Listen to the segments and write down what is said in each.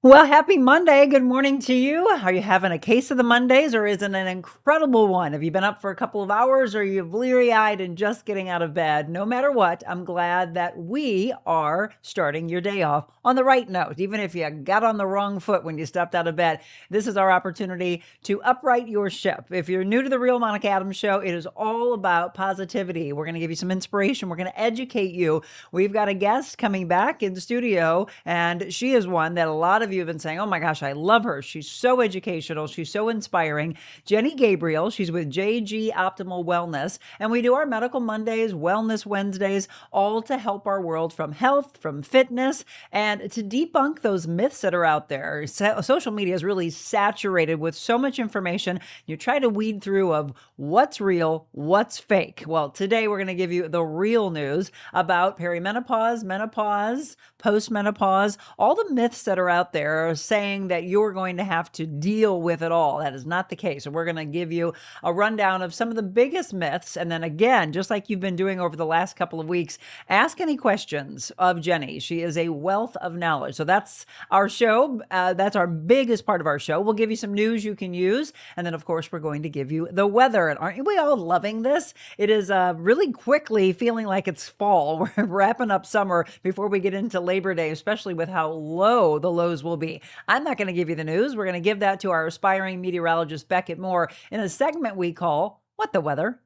Well, happy Monday. Good morning to you. Are you having a case of the Mondays or is it an incredible one? Have you been up for a couple of hours or are you bleary eyed and just getting out of bed? No matter what, I'm glad that we are starting your day off on the right note. Even if you got on the wrong foot when you stepped out of bed, this is our opportunity to upright your ship. If you're new to the Real Monica Adams Show, it is all about positivity. We're going to give you some inspiration. We're going to educate you. We've got a guest coming back in the studio, and she is one that a lot of you have been saying, oh my gosh, I love her. She's so educational. She's so inspiring. Jenny Gabriel, she's with JG Optimal Wellness. And we do our Medical Mondays, Wellness Wednesdays, all to help our world from health, from fitness, and to debunk those myths that are out there. Social media is really saturated with so much information. You try to weed through of what's real, what's fake. Well, today we're going to give you the real news about perimenopause, menopause, postmenopause, all the myths that are out there saying that you're going to have to deal with it all. That is not the case. So we're going to give you a rundown of some of the biggest myths. And then again, just like you've been doing over the last couple of weeks, ask any questions of Jenny. She is a wealth of knowledge. So that's our show. That's our biggest part of our show. We'll give you some news you can use. And then, of course, we're going to give you the weather. And aren't we all loving this? It is really quickly feeling like it's fall. We're wrapping up summer before we get into Labor Day, especially with how low the lows will be. I'm not going to give you the news. We're going to give that to our aspiring meteorologist, Beckett Moore, in a segment we call What the Weather.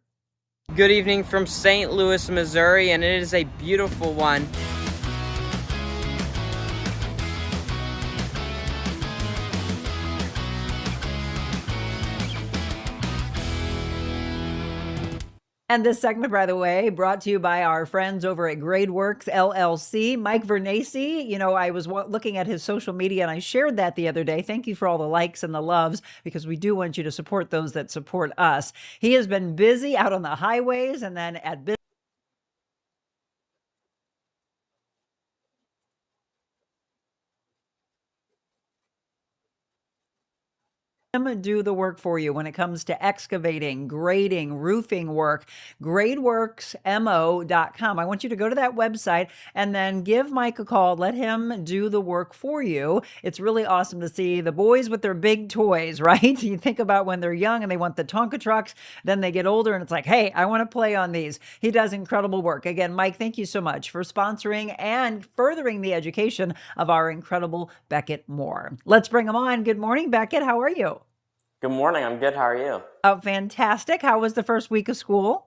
Good evening from St. Louis, Missouri, and it is a beautiful one. And this segment, by the way, brought to you by our friends over at GradeWorks LLC. Mike Vernacey, I was looking at his social media and I shared that the other day. Thank you for all the likes and the loves because we do want you to support those that support us. He has been busy out on the highways and then at business. Do the work for you when it comes to excavating, grading, roofing work. GradeWorksMO.com. I want you to go to that website and then give Mike a call. Let him do the work for you. It's really awesome to see the boys with their big toys, right? You think about when they're young and they want the Tonka trucks, then they get older and it's like, hey, I want to play on these. He does incredible work. Again, Mike, thank you so much for sponsoring and furthering the education of our incredible Beckett Moore. Let's bring him on. Good morning, Beckett. How are you? Good morning. I'm good. How are you? Oh, fantastic. How was the first week of school?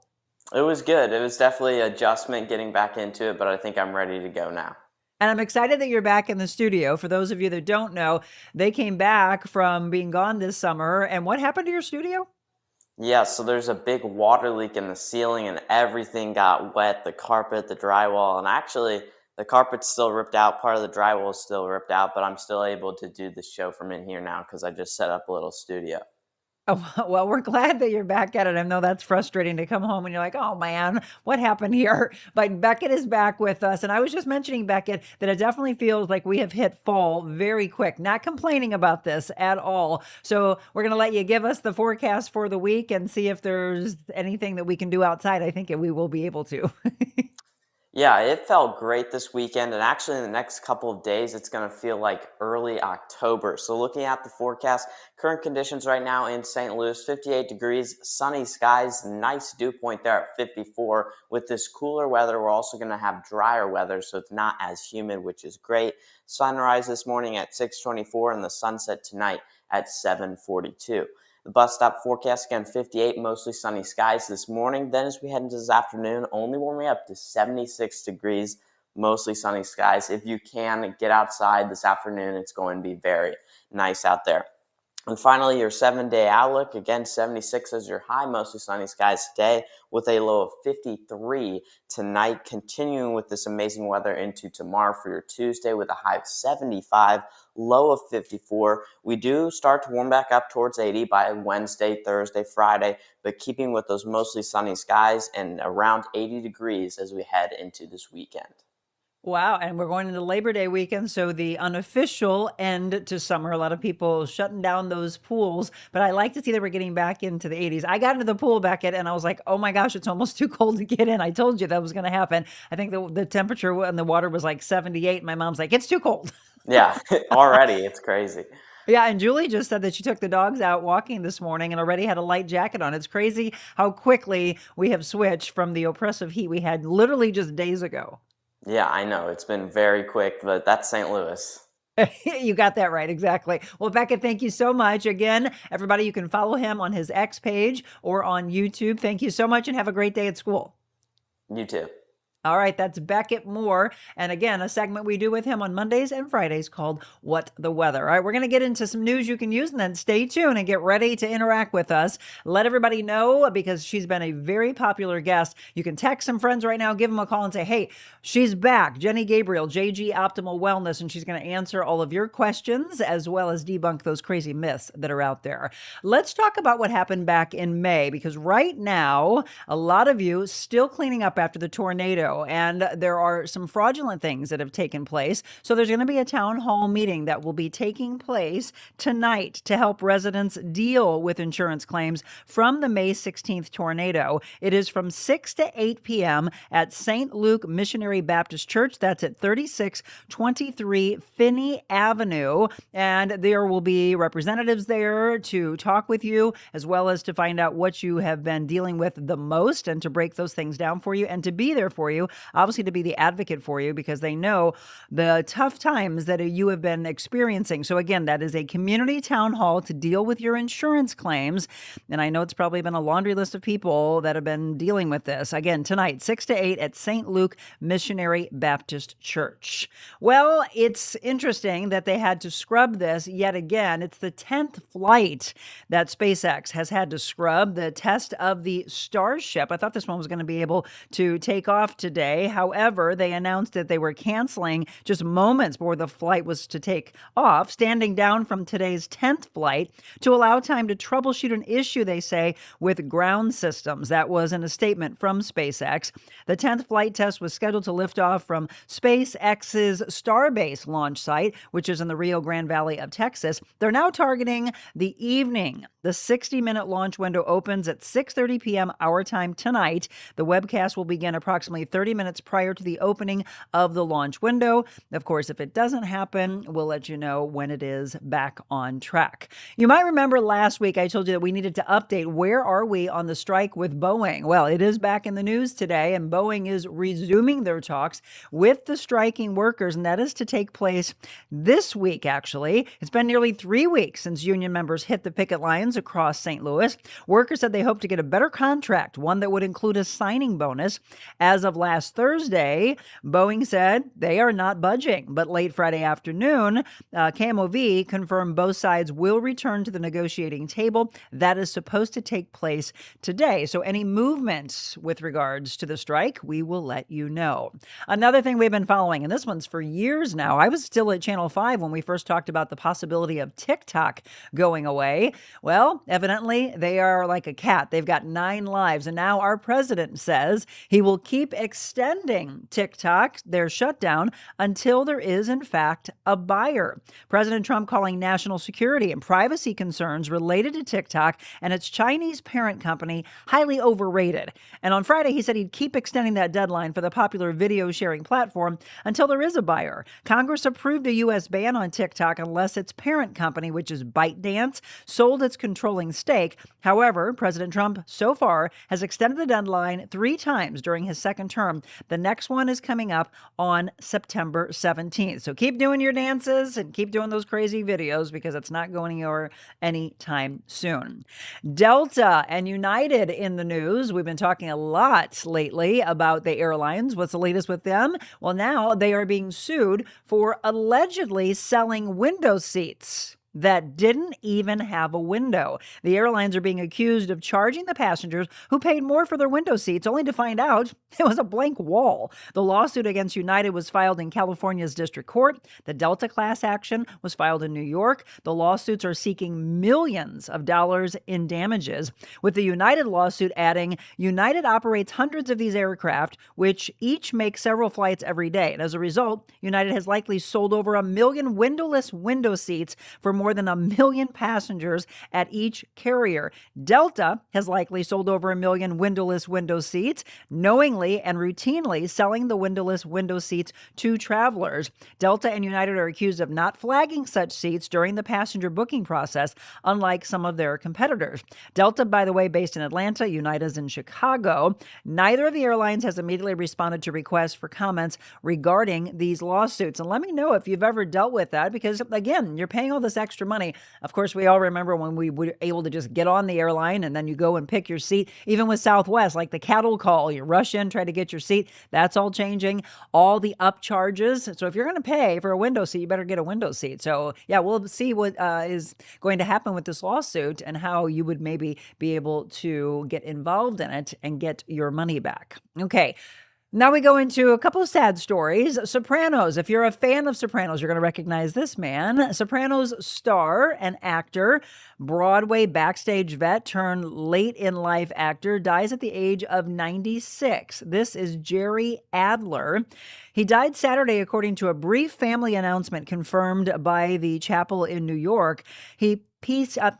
It was good. It was definitely an adjustment getting back into it, but I think I'm ready to go now. And I'm excited that you're back in the studio. For those of you that don't know, they came back from being gone this summer. And what happened to your studio? Yeah, so there's a big water leak in the ceiling and everything got wet, the carpet, the drywall, and actually the carpet's still ripped out. Part of the drywall is still ripped out, but I'm still able to do the show from in here now because I just set up a little studio. Oh, well, we're glad that you're back at it. I know that's frustrating to come home and you're like, oh man, what happened here? But Beckett is back with us. And I was just mentioning, Beckett, that it definitely feels like we have hit fall very quick. Not complaining about this at all. So we're going to let you give us the forecast for the week and see if there's anything that we can do outside. I think we will be able to. Yeah, it felt great this weekend, and actually in the next couple of days, it's going to feel like early October. So looking at the forecast, current conditions right now in St. Louis, 58 degrees, sunny skies, nice dew point there at 54. With this cooler weather, we're also going to have drier weather, so it's not as humid, which is great. Sunrise this morning at 6:24, and the sunset tonight at 7:42. The bus stop forecast, again, 58, mostly sunny skies this morning. Then as we head into this afternoon, only warming up to 76 degrees, mostly sunny skies. If you can get outside this afternoon, it's going to be very nice out there. And finally, your 7-day outlook, again, 76 as your high, mostly sunny skies today with a low of 53 tonight, continuing with this amazing weather into tomorrow for your Tuesday with a high of 75, low of 54. We do start to warm back up towards 80 by Wednesday, Thursday, Friday, but keeping with those mostly sunny skies and around 80 degrees as we head into this weekend. Wow. And we're going into Labor Day weekend. So the unofficial end to summer, a lot of people shutting down those pools. But I like to see that we're getting back into the 80s. I got into the pool, Beckett, and I was like, oh my gosh, it's almost too cold to get in. I told you that was going to happen. I think the temperature and the water was like 78. My mom's like, it's too cold. Yeah, already it's crazy. Yeah, and Julie just said that she took the dogs out walking this morning and already had a light jacket on. It's crazy how quickly we have switched from the oppressive heat we had literally just days ago. Yeah, I know it's been very quick, but that's St. Louis. You got that right, exactly. Well, Becca, thank you so much. Again, everybody, you can follow him on his X page or on YouTube. Thank you so much and have a great day at school. You too. All right, that's Beckett Moore. And again, a segment we do with him on Mondays and Fridays called What the Weather. All right, we're going to get into some news you can use and then stay tuned and get ready to interact with us. Let everybody know because she's been a very popular guest. You can text some friends right now, give them a call and say, hey, she's back. Jenny Gabriel, JG Optimal Wellness, and she's going to answer all of your questions as well as debunk those crazy myths that are out there. Let's talk about what happened back in May because right now, a lot of you still cleaning up after the tornado. And there are some fraudulent things that have taken place. So there's going to be a town hall meeting that will be taking place tonight to help residents deal with insurance claims from the May 16th tornado. It is from 6 to 8 p.m. at St. Luke Missionary Baptist Church. That's at 3623 Finney Avenue. And there will be representatives there to talk with you as well as to find out what you have been dealing with the most and to break those things down for you and to be there for you. Obviously, to be the advocate for you because they know the tough times that you have been experiencing. So again, that is a community town hall to deal with your insurance claims. And I know it's probably been a laundry list of people that have been dealing with this. Again, tonight, 6 to 8 at St. Luke Missionary Baptist Church. Well, it's interesting that they had to scrub this yet again. It's the 10th flight that SpaceX has had to scrub, the test of the Starship. I thought this one was going to be able to take off today. However, they announced that they were canceling just moments before the flight was to take off, standing down from today's 10th flight to allow time to troubleshoot an issue, they say, with ground systems. That was in a statement from SpaceX. The 10th flight test was scheduled to lift off from SpaceX's Starbase launch site, which is in the Rio Grande Valley of Texas. They're now targeting the evening. The 60-minute launch window opens at 6:30 p.m. our time tonight. The webcast will begin approximately 30 minutes prior to the opening of the launch window. Of course, if it doesn't happen, we'll let you know when it is back on track. You might remember last week I told you that we needed to update where are we on the strike with Boeing. Well, it is back in the news today, and Boeing is resuming their talks with the striking workers, and that is to take place this week, actually. It's been nearly 3 weeks since union members hit the picket lines across St. Louis. Workers said they hope to get a better contract, one that would include a signing bonus. As of last Thursday, Boeing said they are not budging, but late Friday afternoon, KMOV confirmed both sides will return to the negotiating table. That is supposed to take place today. So any movements with regards to the strike, we will let you know. Another thing we've been following, and this one's for years now. I was still at Channel 5 when we first talked about the possibility of TikTok going away. Well, evidently, they are like a cat. They've got 9 lives. And now our president says he will keep extending TikTok, their shutdown, until there is, in fact, a buyer. President Trump calling national security and privacy concerns related to TikTok and its Chinese parent company highly overrated. And on Friday, he said he'd keep extending that deadline for the popular video sharing platform until there is a buyer. Congress approved a U.S. ban on TikTok unless its parent company, which is ByteDance, sold its controlling stake. However, President Trump so far has extended the deadline 3 times during his second term. The next one is coming up on September 17th. So keep doing your dances and keep doing those crazy videos because it's not going anywhere anytime soon. Delta and United in the news. We've been talking a lot lately about the airlines. What's the latest with them? Well, now they are being sued for allegedly selling window seats that didn't even have a window. The airlines are being accused of charging the passengers who paid more for their window seats, only to find out it was a blank wall. The lawsuit against United was filed in California's district court. The Delta class action was filed in New York. The lawsuits are seeking millions of dollars in damages, with the United lawsuit adding, United operates hundreds of these aircraft, which each make several flights every day. And as a result, United has likely sold over 1 million windowless window seats for more than 1 million passengers at each carrier. Delta has likely sold over 1 million windowless window seats, knowingly and routinely selling the windowless window seats to travelers. Delta and United are accused of not flagging such seats during the passenger booking process, unlike some of their competitors. Delta, by the way, based in Atlanta, United's in Chicago. Neither of the airlines has immediately responded to requests for comments regarding these lawsuits. And let me know if you've ever dealt with that, because again, you're paying all this extra money. Of course, we all remember when we were able to just get on the airline and then you go and pick your seat. Even with Southwest, like the cattle call, you rush in, try to get your seat. That's all changing. All the up charges. So if you're going to pay for a window seat, you better get a window seat. So yeah, we'll see what is going to happen with this lawsuit and how you would maybe be able to get involved in it and get your money back. Okay. Now we go into a couple of sad stories. Sopranos. If you're a fan of Sopranos, you're going to recognize this man. Sopranos star and actor, Broadway backstage vet turned late in life actor, dies at the age of 96. This is Jerry Adler. He died Saturday, according to a brief family announcement confirmed by the chapel in New York. He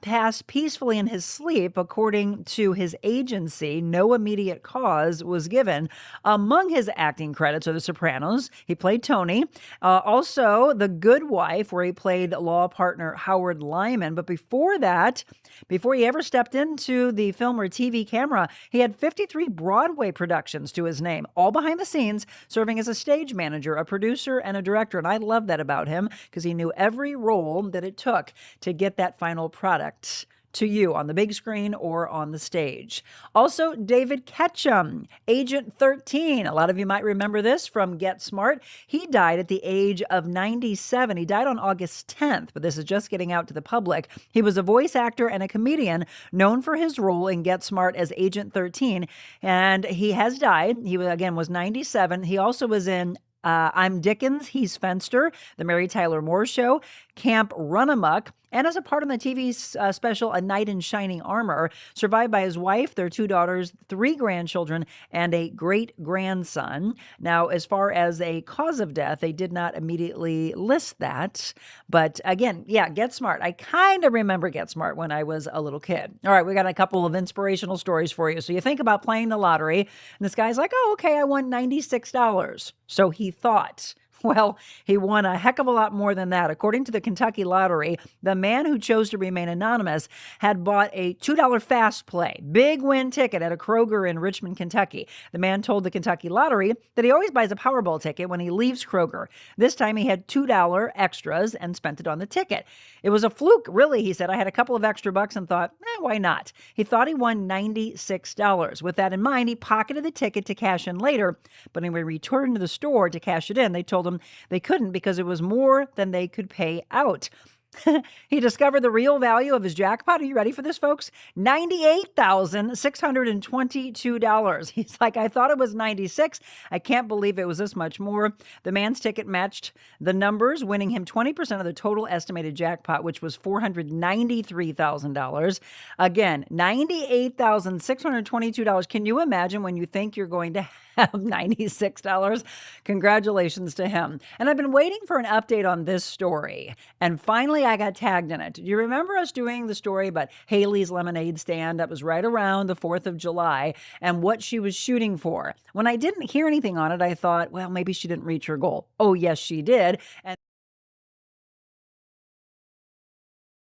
passed peacefully in his sleep, according to his agency. No immediate cause was given. Among his acting credits are The Sopranos. He played Tony. Also, The Good Wife, where he played law partner Howard Lyman. But before that, before he ever stepped into the film or TV camera, he had 53 Broadway productions to his name, all behind the scenes, serving as a stage manager, a producer, and a director. And I love that about him because he knew every role that it took to get that final product to you on the big screen or on the stage. Also, David Ketchum, Agent 13. A lot of you might remember this from Get Smart. He died at the age of 97. He died on August 10th, but this is just getting out to the public. He was a voice actor and a comedian known for his role in Get Smart as Agent 13, and he has died. He, again, was 97. He also was in I'm Dickens, He's Fenster, The Mary Tyler Moore Show, Camp Runamuck, and as a part of the TV special A Knight in Shining Armor, survived by his wife, their 2 daughters, 3 grandchildren, and a great-grandson. Now, as far as a cause of death, they did not immediately list that. But again, yeah, Get Smart. I kind of remember Get Smart when I was a little kid. All right, we got a couple of inspirational stories for you. So you think about playing the lottery, and this guy's like, oh, okay, I won $96. So he thought. Well, he won a heck of a lot more than that. According to the Kentucky Lottery, the man who chose to remain anonymous had bought a $2 fast play, big win ticket at a Kroger in Richmond, Kentucky. The man told the Kentucky Lottery that he always buys a Powerball ticket when he leaves Kroger. This time he had $2 extras and spent it on the ticket. It was a fluke, really, he said. I had a couple of extra bucks and thought, why not? He thought he won $96. With that in mind, he pocketed the ticket to cash in later, but when he returned to the store to cash it in, they told him they couldn't because it was more than they could pay out. He discovered the real value of his jackpot. Are you ready for this, folks? $98,622. He's like, I thought it was 96. I can't believe it was this much more. The man's ticket matched the numbers, winning him 20% of the total estimated jackpot, which was $493,000. Again, $98,622. Can you imagine when you think you're going to have $96? Congratulations to him. And I've been waiting for an update on this story. And finally, I got tagged in it. Do you remember us doing the story about Haley's lemonade stand? That was right around the 4th of July and what she was shooting for. When I didn't hear anything on it, I thought, well, maybe she didn't reach her goal. Oh, yes, she did. And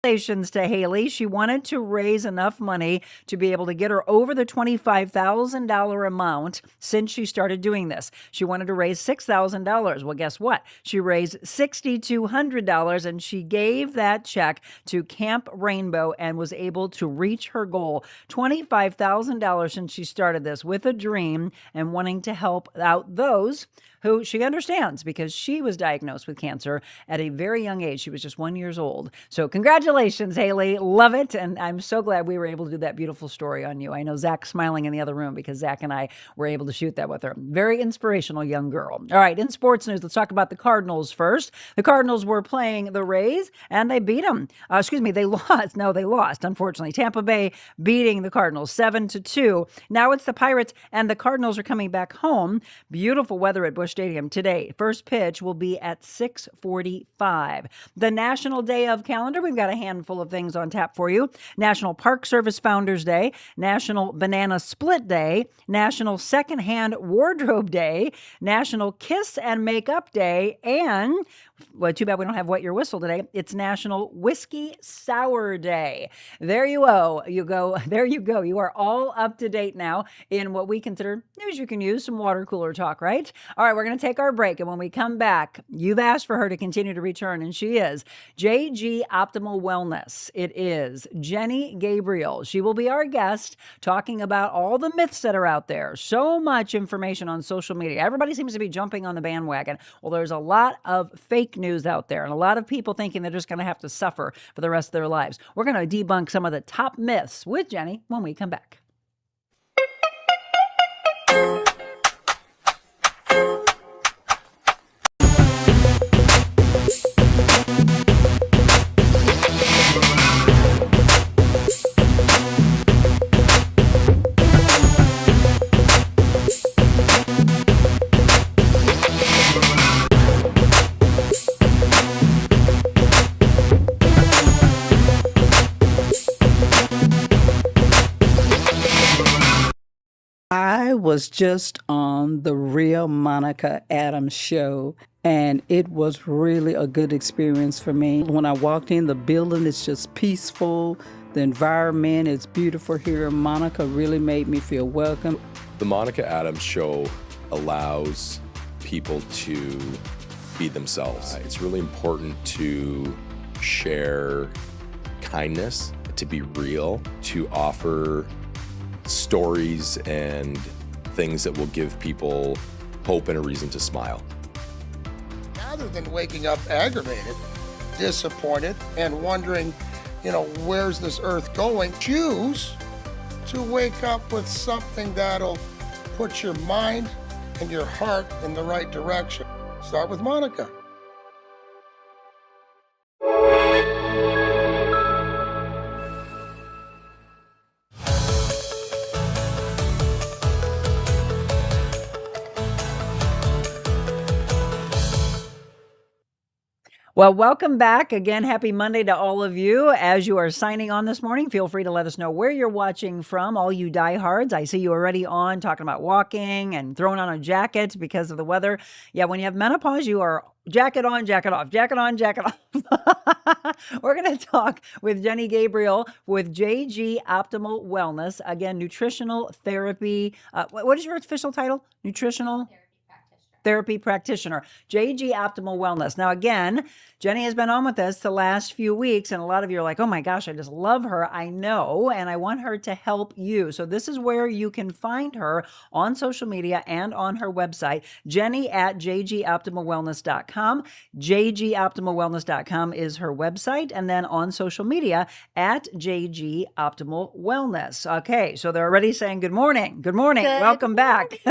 congratulations to Haley. She wanted to raise enough money to be able to get her over the $25,000 amount since she started doing this. She wanted to raise $6,000. Well, guess what? She raised $6,200 and she gave that check to Camp Rainbow and was able to reach her goal. $25,000 since she started this with a dream and wanting to help out those who she understands because she was diagnosed with cancer at a very young age. She was just 1 year old. So congratulations, Haley. Love it. And I'm so glad we were able to do that beautiful story on you. I know Zach's smiling in the other room because Zach and I were able to shoot that with her. Very inspirational young girl. All right, in sports news, let's talk about the Cardinals first. The Cardinals were playing the Rays and they beat them. They lost. No, they lost, unfortunately. Tampa Bay beating the Cardinals 7-2. Now it's the Pirates and the Cardinals are coming back home. Beautiful weather at Busch Stadium today. First pitch will be at 6:45. The National Day of Calendar, we've got a handful of things on tap for you. National Park Service Founders Day, National Banana Split Day, National Secondhand Wardrobe Day, National Kiss and Makeup Day, and, well, too bad we don't have Wet Your Whistle today, it's National Whiskey Sour Day. There you go. There you go. You are all up to date now in what we consider news you can use, some water cooler talk, right? All right, we're going to take our break. And when we come back, you've asked for her to continue to return, and she is JG Optimal Wellness. It is Jenny Gabriel. She will be our guest talking about all the myths that are out there. So much information on social media. Everybody seems to be jumping on the bandwagon. Well, there's a lot of fake news out there and a lot of people thinking they're just going to have to suffer for the rest of their lives. We're going to debunk some of the top myths with Jenny when we come back. I was just on the Real Monica Adams show, and it was really a good experience for me. When I walked in, the building is just peaceful. The environment is beautiful here. Monica really made me feel welcome. The Monica Adams show allows people to be themselves. It's really important to share kindness, to be real, to offer stories and things that will give people hope and a reason to smile. Rather than waking up aggravated, disappointed, and wondering, where's this earth going, choose to wake up with something that'll put your mind and your heart in the right direction. Start with Monica. Well, welcome back again. Happy Monday to all of you. As you are signing on this morning, feel free to let us know where you're watching from. All you diehards, I see you already on talking about walking and throwing on a jacket because of the weather. Yeah, when you have menopause, you are jacket on, jacket off, jacket on, jacket off. We're going to talk with Jenny Gabriel with JG Optimal Wellness. Again, nutritional therapy. What is your official title? Nutritional therapy practitioner, JG Optimal Wellness. Now, again, Jenny has been on with us the last few weeks, and a lot of you are like, oh my gosh, I just love her. I know, and I want her to help you. So this is where you can find her on social media and on her website, Jenny at jgoptimalwellness.com. jgoptimalwellness.com is her website, and then on social media at JG Optimal Wellness. Okay, so they're already saying good morning. Good morning. Welcome back.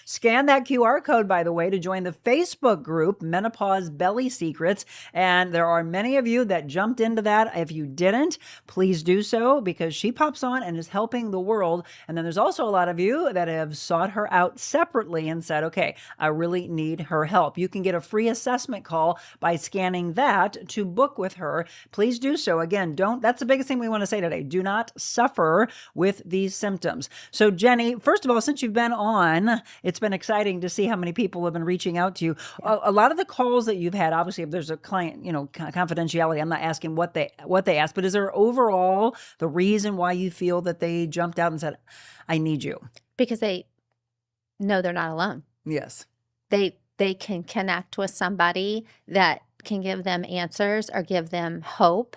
Scan that QR code, by the way, to join the Facebook group, Menopause Belly Secrets. And there are many of you that jumped into that. If you didn't, please do so because she pops on and is helping the world. And then there's also a lot of you that have sought her out separately and said, okay, I really need her help. You can get a free assessment call by scanning that to book with her. Please do so. Again, that's the biggest thing we want to say today. Do not suffer with these symptoms. So Jenny, first of all, since you've been on, it's been exciting to see how many people have been reaching out to you. A lot of the calls that you've had, obviously, if there's a client, confidentiality, I'm not asking what they asked, but is there overall the reason why you feel that they jumped out and said, I need you? Because they know they're not alone. Yes. They can connect with somebody that can give them answers or give them hope,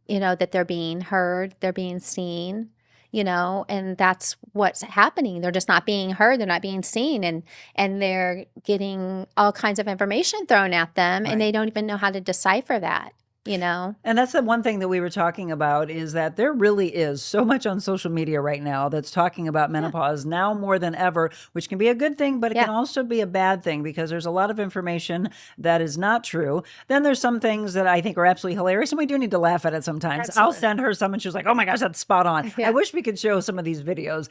that they're being heard, they're being seen. And that's what's happening. They're just not being heard. They're not being seen. And they're getting all kinds of information thrown at them, Right. And they don't even know how to decipher that. And that's the one thing that we were talking about, is that there really is so much on social media right now that's talking about menopause now more than ever, which can be a good thing, but it can also be a bad thing because there's a lot of information that is not true. Then there's some things that I think are absolutely hilarious, and we do need to laugh at it sometimes. I'll send her some and she's like, oh my gosh, that's spot on. I wish we could show some of these videos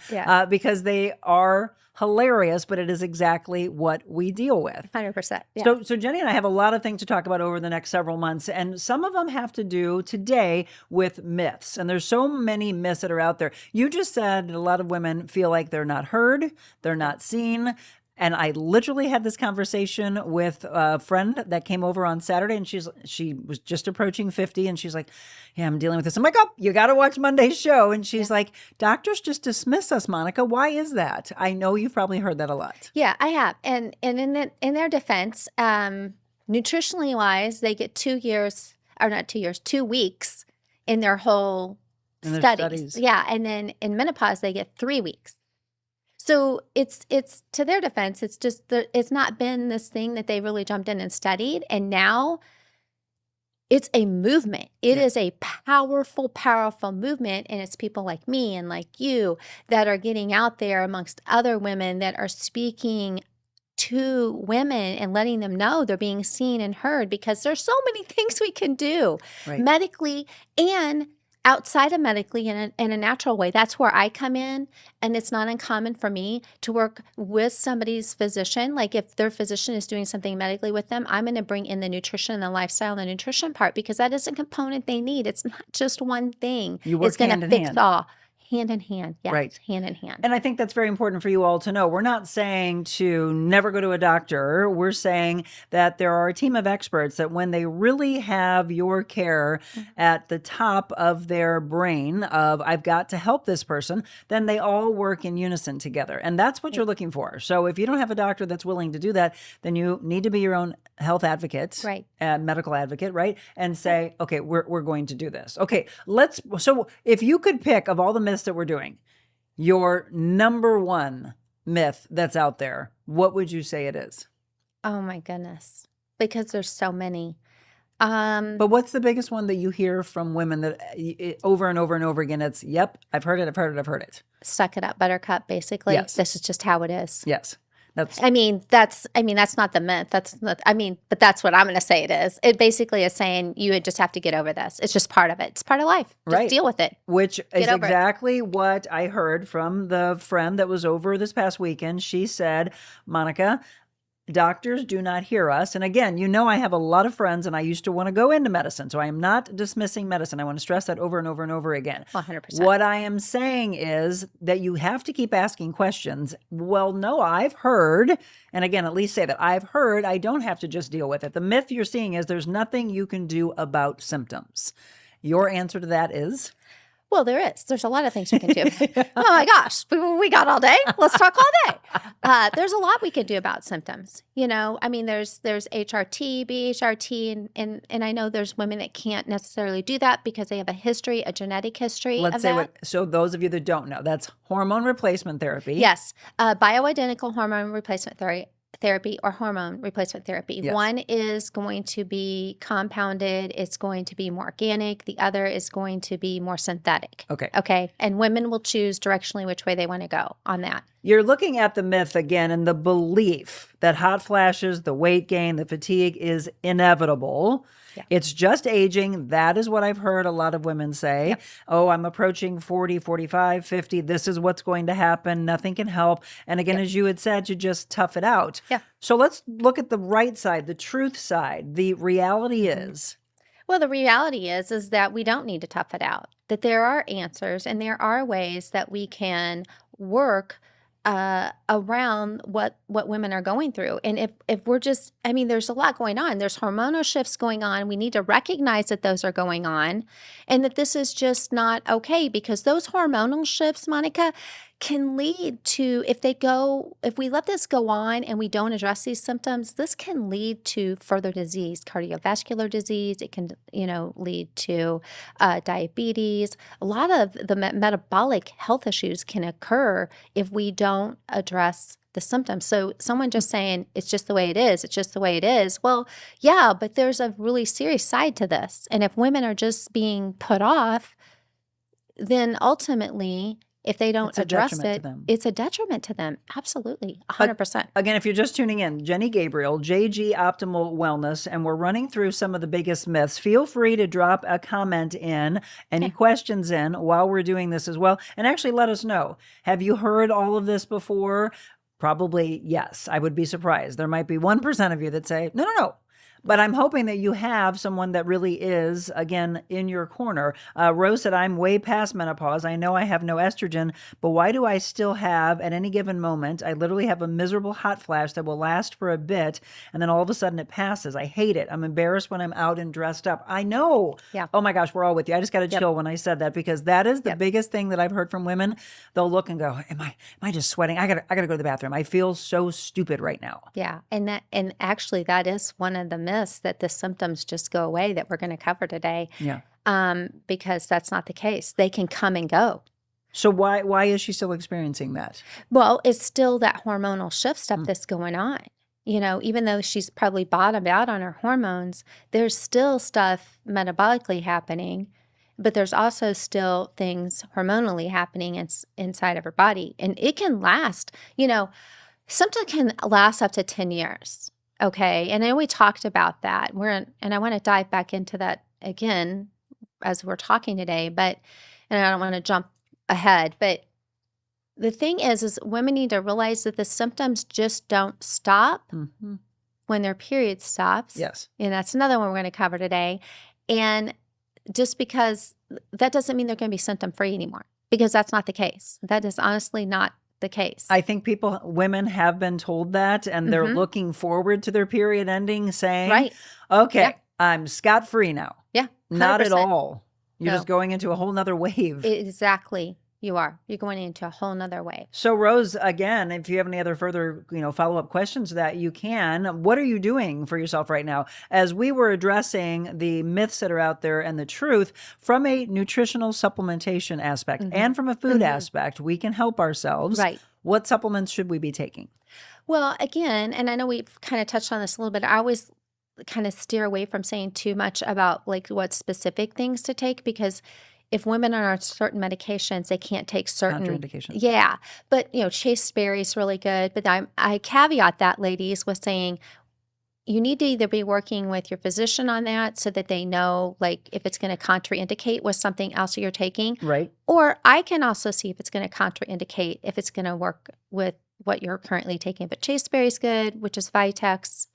because they are hilarious, but it is exactly what we deal with. 100%. Yeah. So Jenny and I have a lot of things to talk about over the next several months, and some of them have to do today with myths. And there's so many myths that are out there. You just said a lot of women feel like they're not heard, they're not seen. And I literally had this conversation with a friend that came over on Saturday, and she was just approaching 50, and she's like, yeah, I'm dealing with this. I'm like, oh, you got to watch Monday's show. And she's like, doctors just dismiss us, Monica. Why is that? I know you've probably heard that a lot. Yeah, I have. And in their defense, nutritionally wise, they get 2 years, or not 2 years, 2 weeks in their whole studies. Yeah, and then in menopause, they get 3 weeks. So it's to their defense, it's just it's not been this thing that they really jumped in and studied, and now it's a movement. It is a powerful, powerful movement, and it's people like me and like you that are getting out there amongst other women that are speaking to women and letting them know they're being seen and heard, because there's so many things we can do medically and outside of medically in a natural way. That's where I come in, and it's not uncommon for me to work with somebody's physician. Like if their physician is doing something medically with them, I'm going to bring in the nutrition and the lifestyle and the nutrition part, because that is a component they need. It's not just one thing. You work it's going hand to in fix hand. all. Hand in hand. Yes, right. Hand in hand. And I think that's very important for you all to know. We're not saying to never go to a doctor. We're saying that there are a team of experts that when they really have your care at the top of their brain of, I've got to help this person, then they all work in unison together. And that's what you're looking for. So if you don't have a doctor that's willing to do that, then you need to be your own health advocate, medical advocate, right? And say, okay, we're going to do this. Okay, so if you could pick of all the myths that we're doing, your number one myth that's out there, what would you say it is? Oh my goodness. Because there's so many. But what's the biggest one that you hear from women that over and over and over again, it's, yep, I've heard it, I've heard it, I've heard it. Suck it up, buttercup, basically. Yes. This is just how it is. Yes. That's not the myth. But that's what I'm going to say it is. It basically is saying you would just have to get over this. It's just part of it. It's part of life. Just deal with it. Which is exactly what I heard from the friend that was over this past weekend. She said, Monica, doctors do not hear us. And again, I have a lot of friends and I used to want to go into medicine. So I am not dismissing medicine. I want to stress that over and over and over again. 100%. What I am saying is that you have to keep asking questions. Well, no, I've heard, and again, at least say that I've heard, I don't have to just deal with it. The myth you're seeing is there's nothing you can do about symptoms. Your answer to that is? Well, there is. There's a lot of things we can do. Oh my gosh, we got all day. Let's talk all day. There's a lot we can do about symptoms. There's HRT, BHRT, and I know there's women that can't necessarily do that because they have a genetic history. So those of you that don't know, that's hormone replacement therapy. Yes, bioidentical hormone replacement therapy or hormone replacement therapy. Yes. One is going to be compounded. It's going to be more organic. The other is going to be more synthetic. Okay. And women will choose directionally which way they want to go on that. You're looking at the myth again and the belief that hot flashes, the weight gain, the fatigue is inevitable. Yeah. It's just aging. That is what I've heard a lot of women say. Yep. Oh, I'm approaching 40, 45, 50. This is what's going to happen. Nothing can help. And again, as you had said, you just tough it out. Yeah. So let's look at the right side, the truth side. The reality is. Well, the reality is that we don't need to tough it out, that there are answers and there are ways that we can work around what women are going through. And if we're just, there's a lot going on. There's hormonal shifts going on. We need to recognize that those are going on and that this is just not okay, because those hormonal shifts, Monica, can lead to, if we let this go on and we don't address these symptoms, this can lead to further disease, cardiovascular disease. It can, lead to diabetes. A lot of the metabolic health issues can occur if we don't don't address the symptoms. So someone just saying it's just the way it is, it's just the way it is. Well, yeah, but there's a really serious side to this. And if women are just being put off, then ultimately, if they don't It's a address detriment to it, them. it's a detriment to them. Absolutely. 100%. Again, if you're just tuning in, Jenny Gabriel, JG Optimal Wellness, and we're running through some of the biggest myths. Feel free to drop a comment in, any questions in while we're doing this as well. And actually let us know. Have you heard all of this before? Probably yes. I would be surprised. There might be 1% of you that say, no, no, no. But I'm hoping that you have someone that really is, again, in your corner. Rose said, I'm way past menopause. I know I have no estrogen, but why do I still have, at any given moment, I literally have a miserable hot flash that will last for a bit, and then all of a sudden it passes. I hate it. I'm embarrassed when I'm out and dressed up. I know. Yeah. Oh my gosh, we're all with you. I just got to chill when I said that, because that is the biggest thing that I've heard from women. They'll look and go, am I just sweating? I gotta go to the bathroom. I feel so stupid right now. Yeah. And actually that is one of the myths, that the symptoms just go away, that we're going to cover today. Yeah. Because that's not the case. They can come and go. So why is she still experiencing that? Well, it's still that hormonal shift stuff that's going on. You know, even though she's probably bottomed out on her hormones, there's still stuff metabolically happening, but there's also still things hormonally happening inside of her body. And it can last, something can last up to 10 years. Okay. And I know we talked about that. And I want to dive back into that again as we're talking today, and I don't want to jump ahead, but the thing is women need to realize that the symptoms just don't stop when their period stops. Yes. And that's another one we're going to cover today. And just because that doesn't mean they're going to be symptom free anymore, because that's not the case. That is honestly not the case. I think women have been told that, and they're looking forward to their period ending, saying, okay, I'm scot-free now. Yeah. 100%. Not at all. You're just going into a whole nother wave. Exactly. You are. You're going into a whole nother wave. So Rose, again, if you have any other further, follow-up questions that you can, what are you doing for yourself right now? As we were addressing the myths that are out there and the truth from a nutritional supplementation aspect and from a food aspect, we can help ourselves. Right. What supplements should we be taking? Well, again, and I know we've kind of touched on this a little bit. I always kind of steer away from saying too much about like what specific things to take, because if women are on certain medications, they can't take certain contraindications. Yeah, but chasteberry is really good. But I caveat that, ladies, with saying you need to either be working with your physician on that so that they know, like, if it's going to contraindicate with something else you're taking. Right. Or I can also see if it's going to contraindicate, if it's going to work with what you're currently taking. But chasteberry is good, which is Vitex.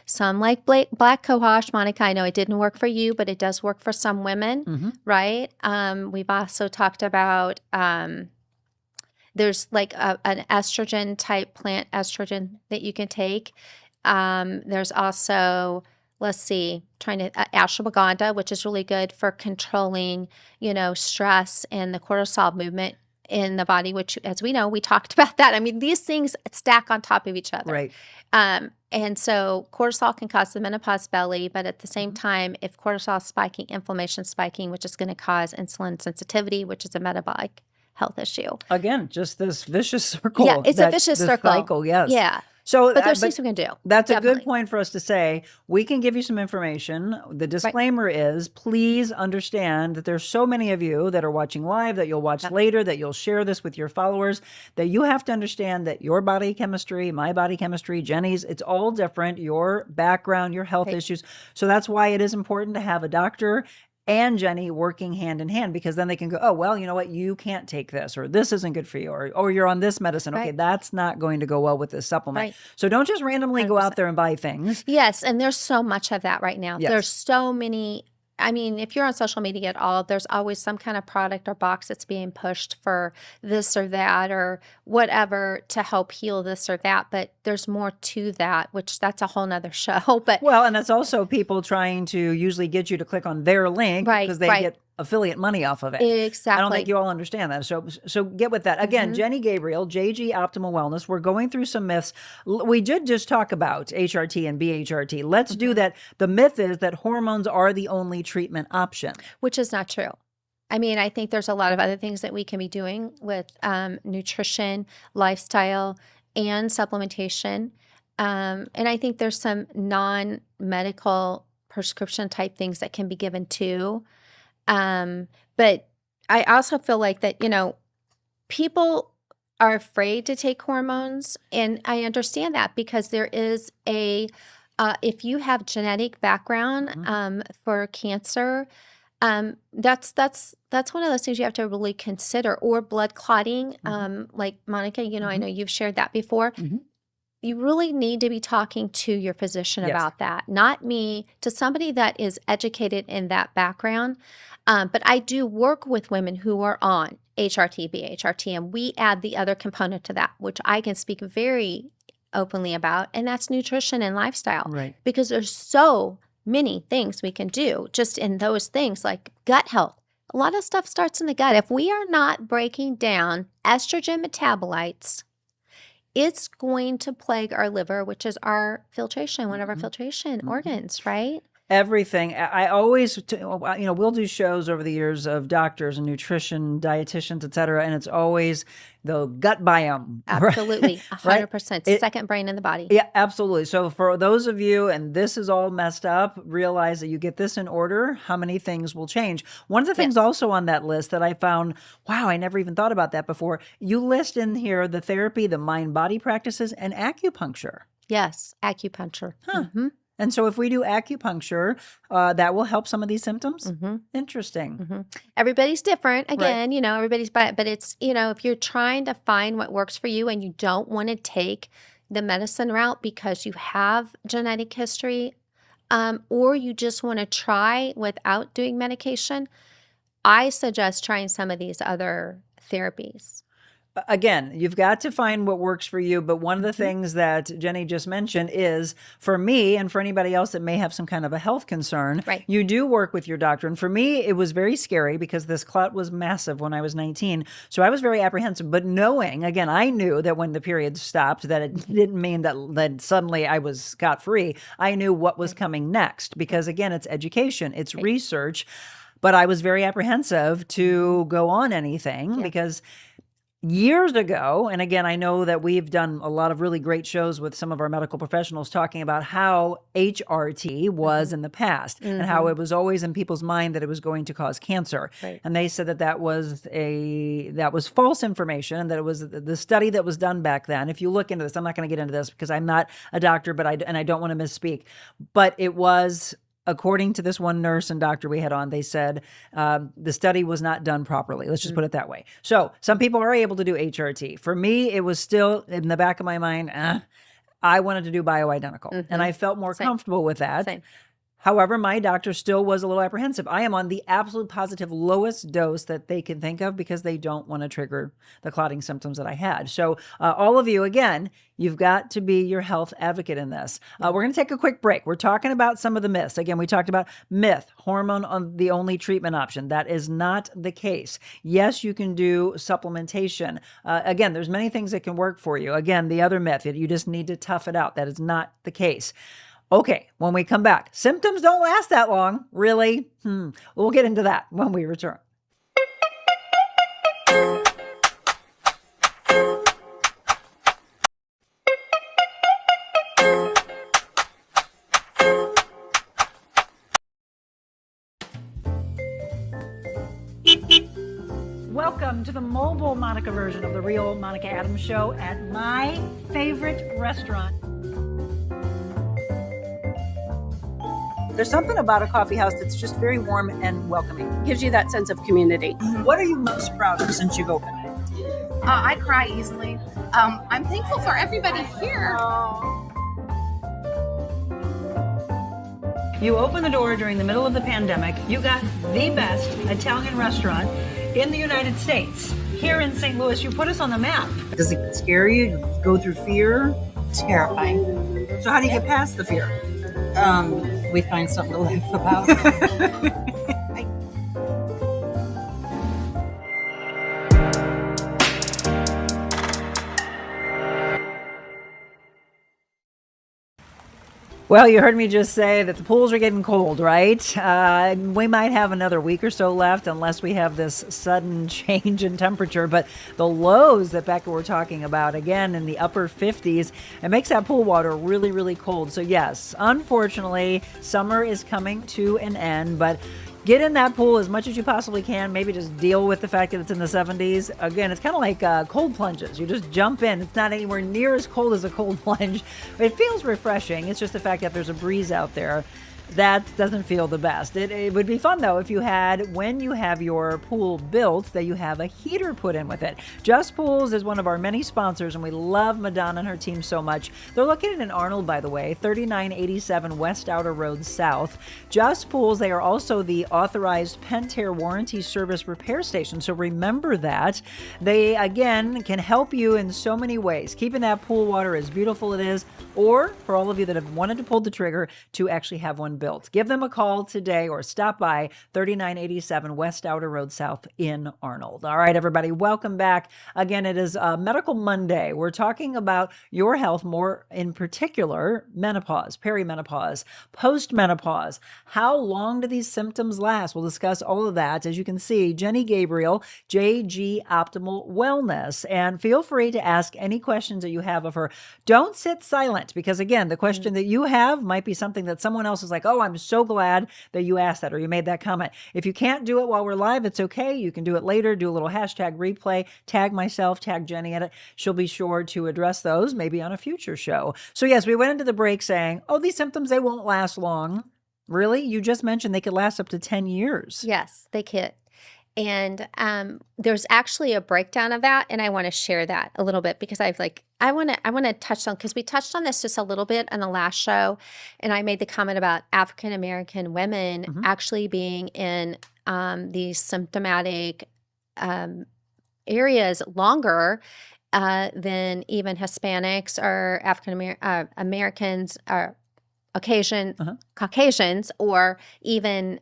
Some like black cohosh, Monica. I know it didn't work for you, but it does work for some women, right? We've also talked about there's like an estrogen type plant estrogen that you can take. There's also, ashwagandha, which is really good for controlling, stress and the cortisol movement in the body, which, as we know, we talked about that. I mean, these things stack on top of each other. Right. And so cortisol can cause the menopause belly, but at the same time, if cortisol is spiking, inflammation spiking, which is going to cause insulin sensitivity, which is a metabolic health issue. Again, just this vicious circle. Yeah, it's a vicious circle. Cycle, yes. Yeah. So, but there's things we can do. That's Definitely. a good point for us to say. We can give you some information. The disclaimer is, please understand that there's so many of you that are watching live, that you'll watch later, that you'll share this with your followers, that you have to understand that your body chemistry, my body chemistry, Jenny's, it's all different, your background, your health issues. So that's why it is important to have a doctor and Jenny working hand in hand, because then they can go, oh, well, you know what? You can't take this, or this isn't good for you, or you're on this medicine. Okay, that's not going to go well with this supplement. Right. So don't just randomly 100%. Go out there and buy things. Yes, and there's so much of that right now. Yes. There's so many. I mean, if you're on social media at all, there's always some kind of product or box that's being pushed for this or that or whatever to help heal this or that. But there's more to that, which that's a whole nother show. But well, and that's also people trying to usually get you to click on their link because they get affiliate money off of it. Exactly. I don't think you all understand that. So get with that. Again, Jenny Gabriel, JG Optimal Wellness. We're going through some myths. We did just talk about HRT and BHRT. Let's do that. The myth is that hormones are the only treatment option. Which is not true. I mean, I think there's a lot of other things that we can be doing with nutrition, lifestyle, and supplementation. And I think there's some non-medical prescription type things that can be given too. But I also feel like that, people are afraid to take hormones, and I understand that because there is if you have genetic background for cancer, that's one of those things you have to really consider, or blood clotting. Like Monica, I know you've shared that before. You really need to be talking to your physician about that, not me, to somebody that is educated in that background. But I do work with women who are on HRT, BHRT, and we add the other component to that, which I can speak very openly about, and that's nutrition and lifestyle. Right. Because there's so many things we can do just in those things, like gut health. A lot of stuff starts in the gut. If we are not breaking down estrogen metabolites, it's going to plague our liver, which is our filtration, one of our filtration organs, right? Everything. I always, we'll do shows over the years of doctors and nutrition, dietitians, et cetera, and it's always the gut biome. Absolutely. Right? 100%. Second brain in the body. Yeah, absolutely. So for those of you, and this is all messed up, realize that you get this in order, how many things will change. One of the things also on that list that I found, wow, I never even thought about that before. You list in here the therapy, the mind-body practices, and acupuncture. Yes, acupuncture. And so if we do acupuncture, that will help some of these symptoms? Interesting. Everybody's different. Again, everybody's, but it's, if you're trying to find what works for you and you don't want to take the medicine route because you have genetic history, or you just want to try without doing medication, I suggest trying some of these other therapies. Again, you've got to find what works for you. But one of the things that Jenny just mentioned is, for me and for anybody else that may have some kind of a health concern, you do work with your doctor. And for me, it was very scary because this clot was massive when I was 19. So I was very apprehensive. But knowing, again, I knew that when the period stopped, that it didn't mean that suddenly I was scot-free. I knew what was coming next because, again, it's education, it's research. But I was very apprehensive to go on anything because years ago, and again, I know that we've done a lot of really great shows with some of our medical professionals talking about how HRT was in the past and how it was always in people's mind that it was going to cause cancer. And they said that was false information, and that it was the study that was done back then. If you look into this, I'm not going to get into this because I'm not a doctor, but I don't want to misspeak, but it was, according to this one nurse and doctor we had on, they said the study was not done properly. Let's just put it that way. So some people are able to do HRT. For me, it was still in the back of my mind, I wanted to do bioidentical. And I felt more comfortable with that. However, my doctor still was a little apprehensive. I am on the absolute positive lowest dose that they can think of because they don't want to trigger the clotting symptoms that I had. So all of you, again, you've got to be your health advocate in this. We're going to take a quick break. We're talking about some of the myths. Again, we talked about myth, hormone on the only treatment option. That is not the case. Yes, you can do supplementation. Again, there's many things that can work for you. Again, the other myth, you just need to tough it out. That is not the case. Okay, when we come back, symptoms don't last that long, really. We'll get into that when we return. Welcome to the mobile Monica version of the real Monica Adams Show at my favorite restaurant. There's something about a coffee house that's just very warm and welcoming. Gives you that sense of community. What are you most proud of since you've opened it? I cry easily. I'm thankful for everybody here. You opened the door during the middle of the pandemic. You got the best Italian restaurant in the United States. Here in St. Louis, you put us on the map. Does it scare you? You go through fear? Terrifying. So how do you get past the fear? We find something to laugh about. Well, you heard me just say that the pools are getting cold, right? We might have another week or so left unless we have this sudden change in temperature. But the lows that Becca were talking about, again, in the upper 50s, it makes that pool water really, really cold. So yes, unfortunately, summer is coming to an end, but get in that pool as much as you possibly can. Maybe just deal with the fact that it's in the 70s. Again, it's kind of like cold plunges. You just jump in. It's not anywhere near as cold as a cold plunge. It feels refreshing. It's just the fact that there's a breeze out there. That doesn't feel the best. It would be fun, though, if you had, when you have your pool built, that you have a heater put in with it. Just Pools is one of our many sponsors, and we love Madonna and her team so much. They're located in Arnold, by the way, 3987 West Outer Road South. Just Pools, they are also the authorized Pentair warranty service repair station, so remember that. They, again, can help you in so many ways, keeping that pool water as beautiful it is, or for all of you that have wanted to pull the trigger, to actually have one built. Give them a call today or stop by 3987 West Outer Road South in Arnold. All right, everybody, welcome back. Again, it is Medical Monday. We're talking about your health, more in particular, menopause, perimenopause, postmenopause. How long do these symptoms last? We'll discuss all of that. As you can see, Jenny Gabriel, JG Optimal Wellness. And feel free to ask any questions that you have of her. Don't sit silent, because again, the question that you have might be something that someone else is like, oh, I'm so glad that you asked that or you made that comment. If you can't do it while we're live, it's okay. You can do it later. Do a little hashtag replay, tag myself, tag Jenny at it. She'll be sure to address those maybe on a future show. So yes, we went into the break saying, oh, these symptoms, they won't last long. Really? You just mentioned they could last up to 10 years. Yes, they could. And there's actually a breakdown of that, and I want to share that a little bit because I want to touch on, because we touched on this just a little bit on the last show, and I made the comment about African American women actually being in these symptomatic areas longer than even Hispanics or African Americans or Caucasians or even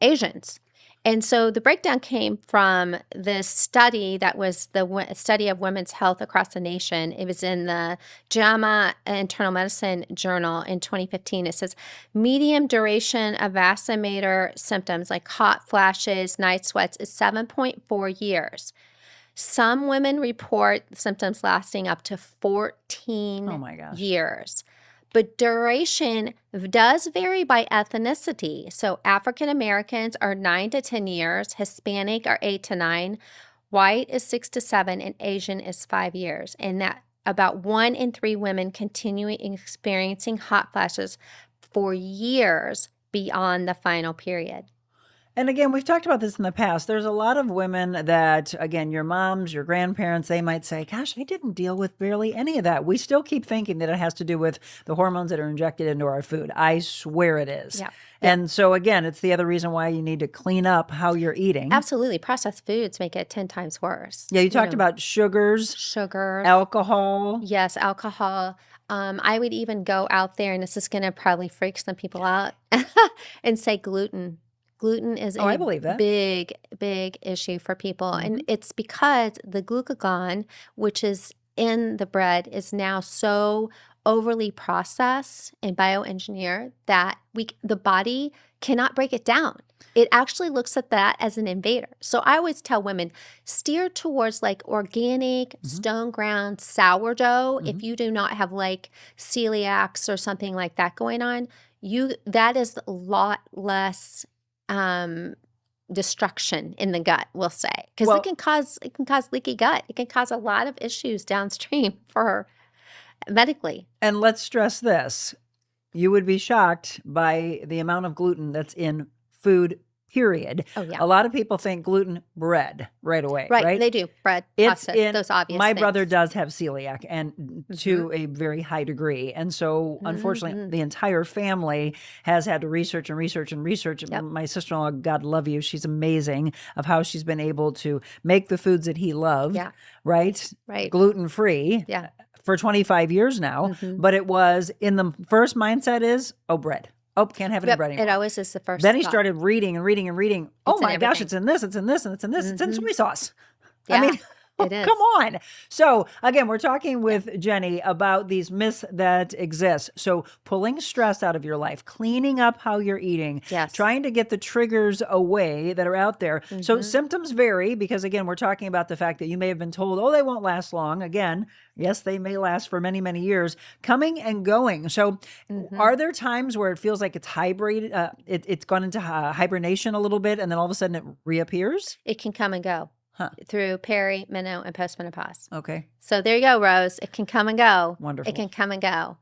Asians. And so the breakdown came from this study that was the study of women's health across the nation. It was in the JAMA Internal Medicine Journal in 2015. It says medium duration of vasomotor symptoms like hot flashes, night sweats is 7.4 years. Some women report symptoms lasting up to 14 years. But duration does vary by ethnicity. So African Americans are 9 to 10 years, Hispanic are 8 to 9, white is 6 to 7, and Asian is 5 years. And that about 1 in 3 women continuing experiencing hot flashes for years beyond the final period. And again, we've talked about this in the past. There's a lot of women that, again, your moms, your grandparents, they might say, gosh, I didn't deal with barely any of that. We still keep thinking that it has to do with the hormones that are injected into our food. I swear it is. Yeah. And so, again, it's the other reason why you need to clean up how you're eating. Absolutely. Processed foods make it 10 times worse. Yeah, you talked about sugars, alcohol. Yes, alcohol. I would even go out there, and this is going to probably freak some people out, and say gluten. Gluten is I believe that. big, big issue for people. And it's because the glucagon, which is in the bread, is now so overly processed and bioengineered that the body cannot break it down. It actually looks at that as an invader. So I always tell women, steer towards like organic, stone ground sourdough. If you do not have like celiacs or something like that going on, that is a lot less destruction in the gut, we'll say, because it can cause leaky gut. It can cause a lot of issues downstream for medically. And let's stress this. You would be shocked by the amount of gluten that's in food, period. Oh, yeah. A lot of people think gluten, bread right away. Right? They do. Bread, It's pasta, in, those obvious my things. brother does have celiac, and to a very high degree. And so, unfortunately, the entire family has had to research and research and research. Yep. My sister-in-law, God love you, she's amazing of how she's been able to make the foods that he loved, right? Gluten-free. Yeah. For 25 years now. But it was in the first mindset is, bread. Oh, can't have any bread anymore. It always is the first Then he thought. started reading and reading and reading. Oh my gosh, it's in this, it's in this, and it's in this. It's in soy sauce. Yeah. I mean, It is. Come on. So again, we're talking with Jenny about these myths that exist. So pulling stress out of your life, cleaning up how you're eating, Yes. trying to get the triggers away that are out there. So symptoms vary because again, we're talking about the fact that you may have been told, oh, they won't last long. Again, yes, they may last for many, many years, coming and going. So are there times where it feels like it's hybrid, it's gone into hibernation a little bit and then all of a sudden it reappears? It can come and go through peri, meno, and postmenopause. Okay. So there you go, Rose. It can come and go. Wonderful. It can come and go.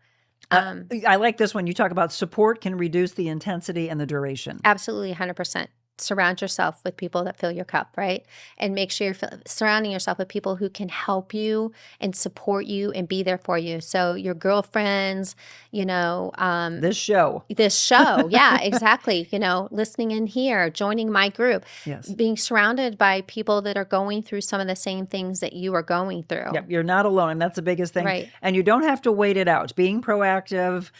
I like this one. You talk about support can reduce the intensity and the duration. Absolutely, 100%. Surround yourself with people that fill your cup, right? And make sure you're surrounding yourself with people who can help you and support you and be there for you. So your girlfriends, this show. Yeah, exactly. Listening in here, joining my group, Yes. being surrounded by people that are going through some of the same things that you are going through. Yep, you're not alone, and that's the biggest thing. Right. And you don't have to wait it out. Being proactive,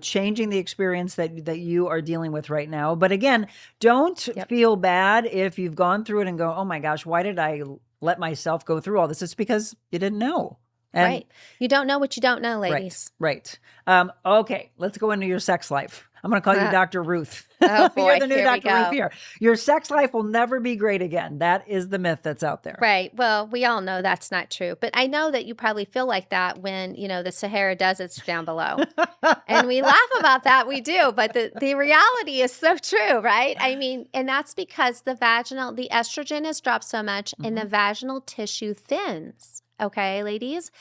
changing the experience that you are dealing with right now. But again, don't feel bad if you've gone through it and go, oh my gosh, why did I let myself go through all this? It's because you didn't know. And, right. You don't know what you don't know, ladies. Right. Okay, let's go into your sex life. I'm going to call you Dr. Ruth. Oh, boy. You're the new Here we Dr. Ruth go. here. Your sex life will never be great again. That is the myth that's out there. Right. Well, we all know that's not true. But I know that you probably feel like that when, the Sahara Desert's down below. And we laugh about that. We do. But the reality is so true, right? I mean, and that's because the estrogen has dropped so much and the vaginal tissue thins. Okay, ladies?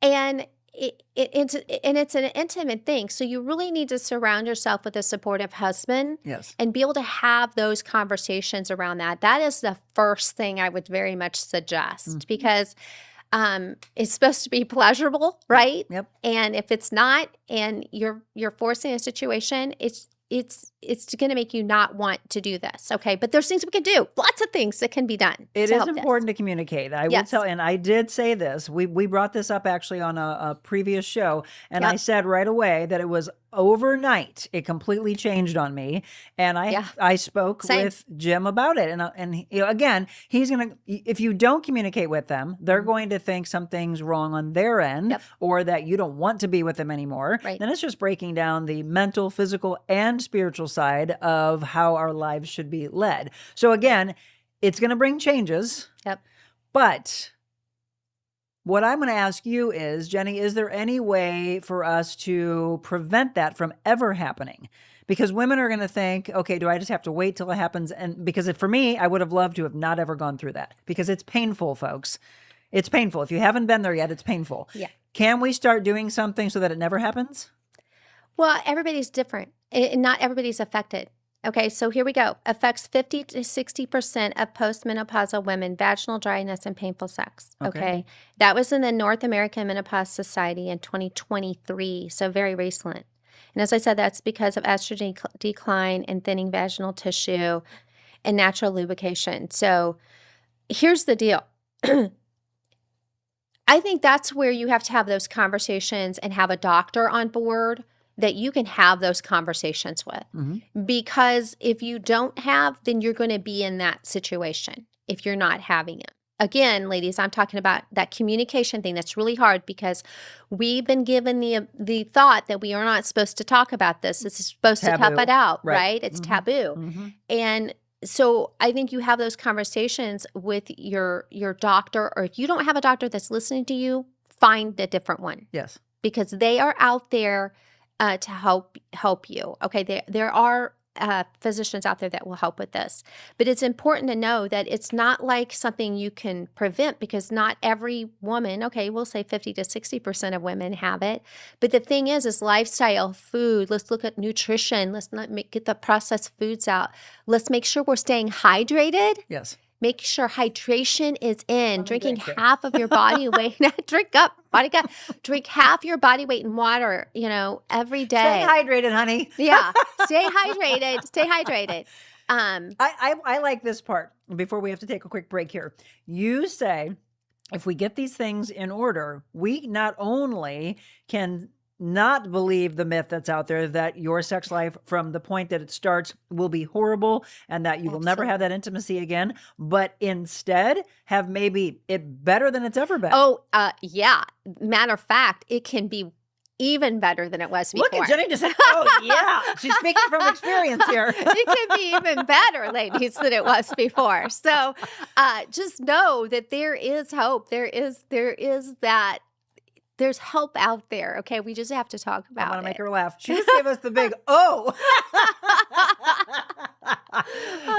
And it's an intimate thing. So you really need to surround yourself with a supportive husband. Yes. And be able to have those conversations around that. That is the first thing I would very much suggest because it's supposed to be pleasurable, right? Yep. And if it's not, and you're forcing a situation, it's going to make you not want to do this. Okay. But there's things we can do. Lots of things that can be done. It is important to communicate. I will tell, and I did say this. We brought this up actually on a previous show, and I said right away that it was overnight. It completely changed on me, and I spoke with Jim about it. And again, he's gonna. If you don't communicate with them, they're going to think something's wrong on their end, or that you don't want to be with them anymore. Right. Then it's just breaking down the mental, physical, and spiritual side of how our lives should be led. So again, it's going to bring changes. Yep. But what I'm going to ask you is, Jenny, is there any way for us to prevent that from ever happening? Because women are going to think, okay, do I just have to wait till it happens? And because for me, I would have loved to have not ever gone through that because it's painful, folks. It's painful. If you haven't been there yet, it's painful. Yeah. Can we start doing something so that it never happens? Well, everybody's different. Not everybody's affected. Okay, so here we go. Affects 50 to 60% of postmenopausal women, vaginal dryness and painful sex. Okay. That was in the North American Menopause Society in 2023, so very recent. And as I said, that's because of estrogen decline and thinning vaginal tissue and natural lubrication. So here's the deal. I think that's where you have to have those conversations and have a doctor on board that you can have those conversations with. Because if you don't have, then you're going to be in that situation if you're not having it. Again, ladies, I'm talking about that communication thing that's really hard because we've been given the thought that we are not supposed to talk about this. This is supposed to tough it out, right? It's taboo. And so I think you have those conversations with your doctor, or if you don't have a doctor that's listening to you, find a different one. Yes. Because they are out there to help you. Okay, there are physicians out there that will help with this. But it's important to know that it's not like something you can prevent because not every woman, okay, we'll say 50 to 60% of women have it. But the thing is lifestyle, food. Let's look at nutrition. Let's not get the processed foods out. Let's make sure we're staying hydrated. Yes. Make sure hydration is in. Drinking half of your body weight. Drink half your body weight in water, every day. Stay hydrated, honey. Yeah. Stay hydrated. Stay hydrated. I like this part before we have to take a quick break here. You say, if we get these things in order, we not only can not believe the myth that's out there that your sex life from the point that it starts will be horrible and that you will never have that intimacy again, but instead have maybe it better than it's ever been. Oh, yeah. Matter of fact, it can be even better than it was before. Look at Jenny just said, oh yeah. She's speaking from experience here. It can be even better, ladies, than it was before. So just know that there is hope. There is that. There's help out there. Okay. We just have to talk about it. I want to make her laugh. She just gave us the big, oh.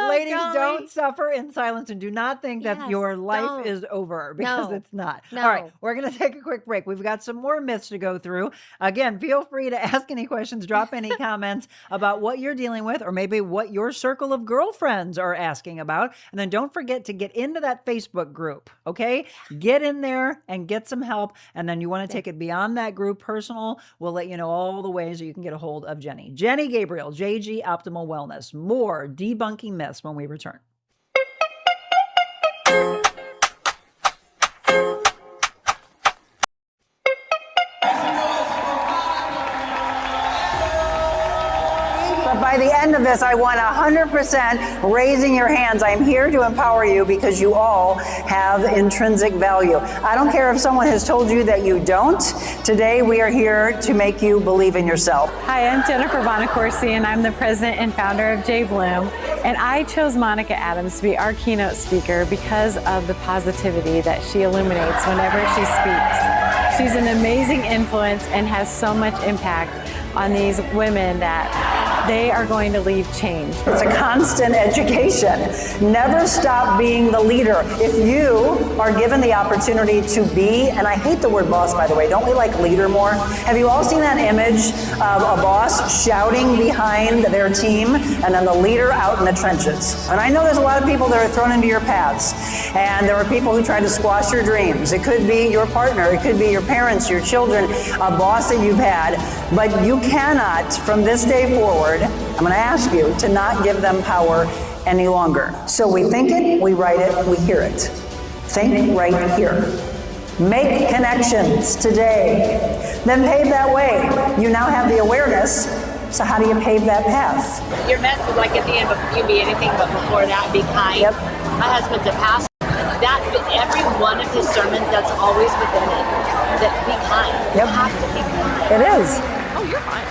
Ladies, golly. don't suffer in silence and do not think that your life is over, because it's not. All right. We're going to take a quick break. We've got some more myths to go through. Again, feel free to ask any questions, drop any comments about what you're dealing with, or maybe what your circle of girlfriends are asking about. And then don't forget to get into that Facebook group. Okay. Get in there and get some help. And then you want to take it beyond that group personal. We'll let you know all the ways that you can get a hold of Jenny. Jenny Gabriel, JG Optimal Wellness. More debunking myths when we return. By the end of this, I want 100% raising your hands. I'm here to empower you because you all have intrinsic value. I don't care if someone has told you that you don't. Today, we are here to make you believe in yourself. Hi, I'm Jennifer Bonacorsi, and I'm the president and founder of J Bloom. And I chose Monica Adams to be our keynote speaker because of the positivity that she illuminates whenever she speaks. She's an amazing influence and has so much impact on these women that they are going to leave changed. It's a constant education. Never stop being the leader. If you are given the opportunity to be, and I hate the word boss, by the way, don't we like leader more? Have you all seen that image of a boss shouting behind their team and then the leader out in the trenches? And I know there's a lot of people that are thrown into your paths, and there are people who try to squash your dreams. It could be your partner, it could be your parents, your children, a boss that you've had, but you cannot, from this day forward, I'm going to ask you to not give them power any longer. So we think it, we write it, we hear it. Think right here. Make connections today. Then pave that way. You now have the awareness. So how do you pave that path? Your message, like at the end, you be anything but before that, be kind. Yep. My husband's a pastor. That every one of his sermons, that's always within it. That be kind. Yep. You have to be kind. It is. Oh, you're fine.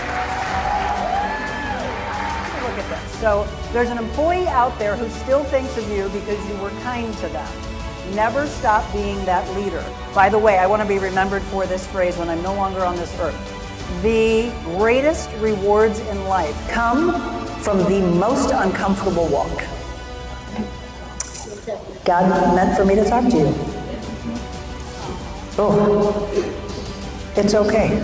Look at this. So there's an employee out there who still thinks of you because you were kind to them. Never stop being that leader. By the way, I want to be remembered for this phrase when I'm no longer on this earth. The greatest rewards in life come from the most uncomfortable walk. God meant for me to talk to you. Oh, it's okay.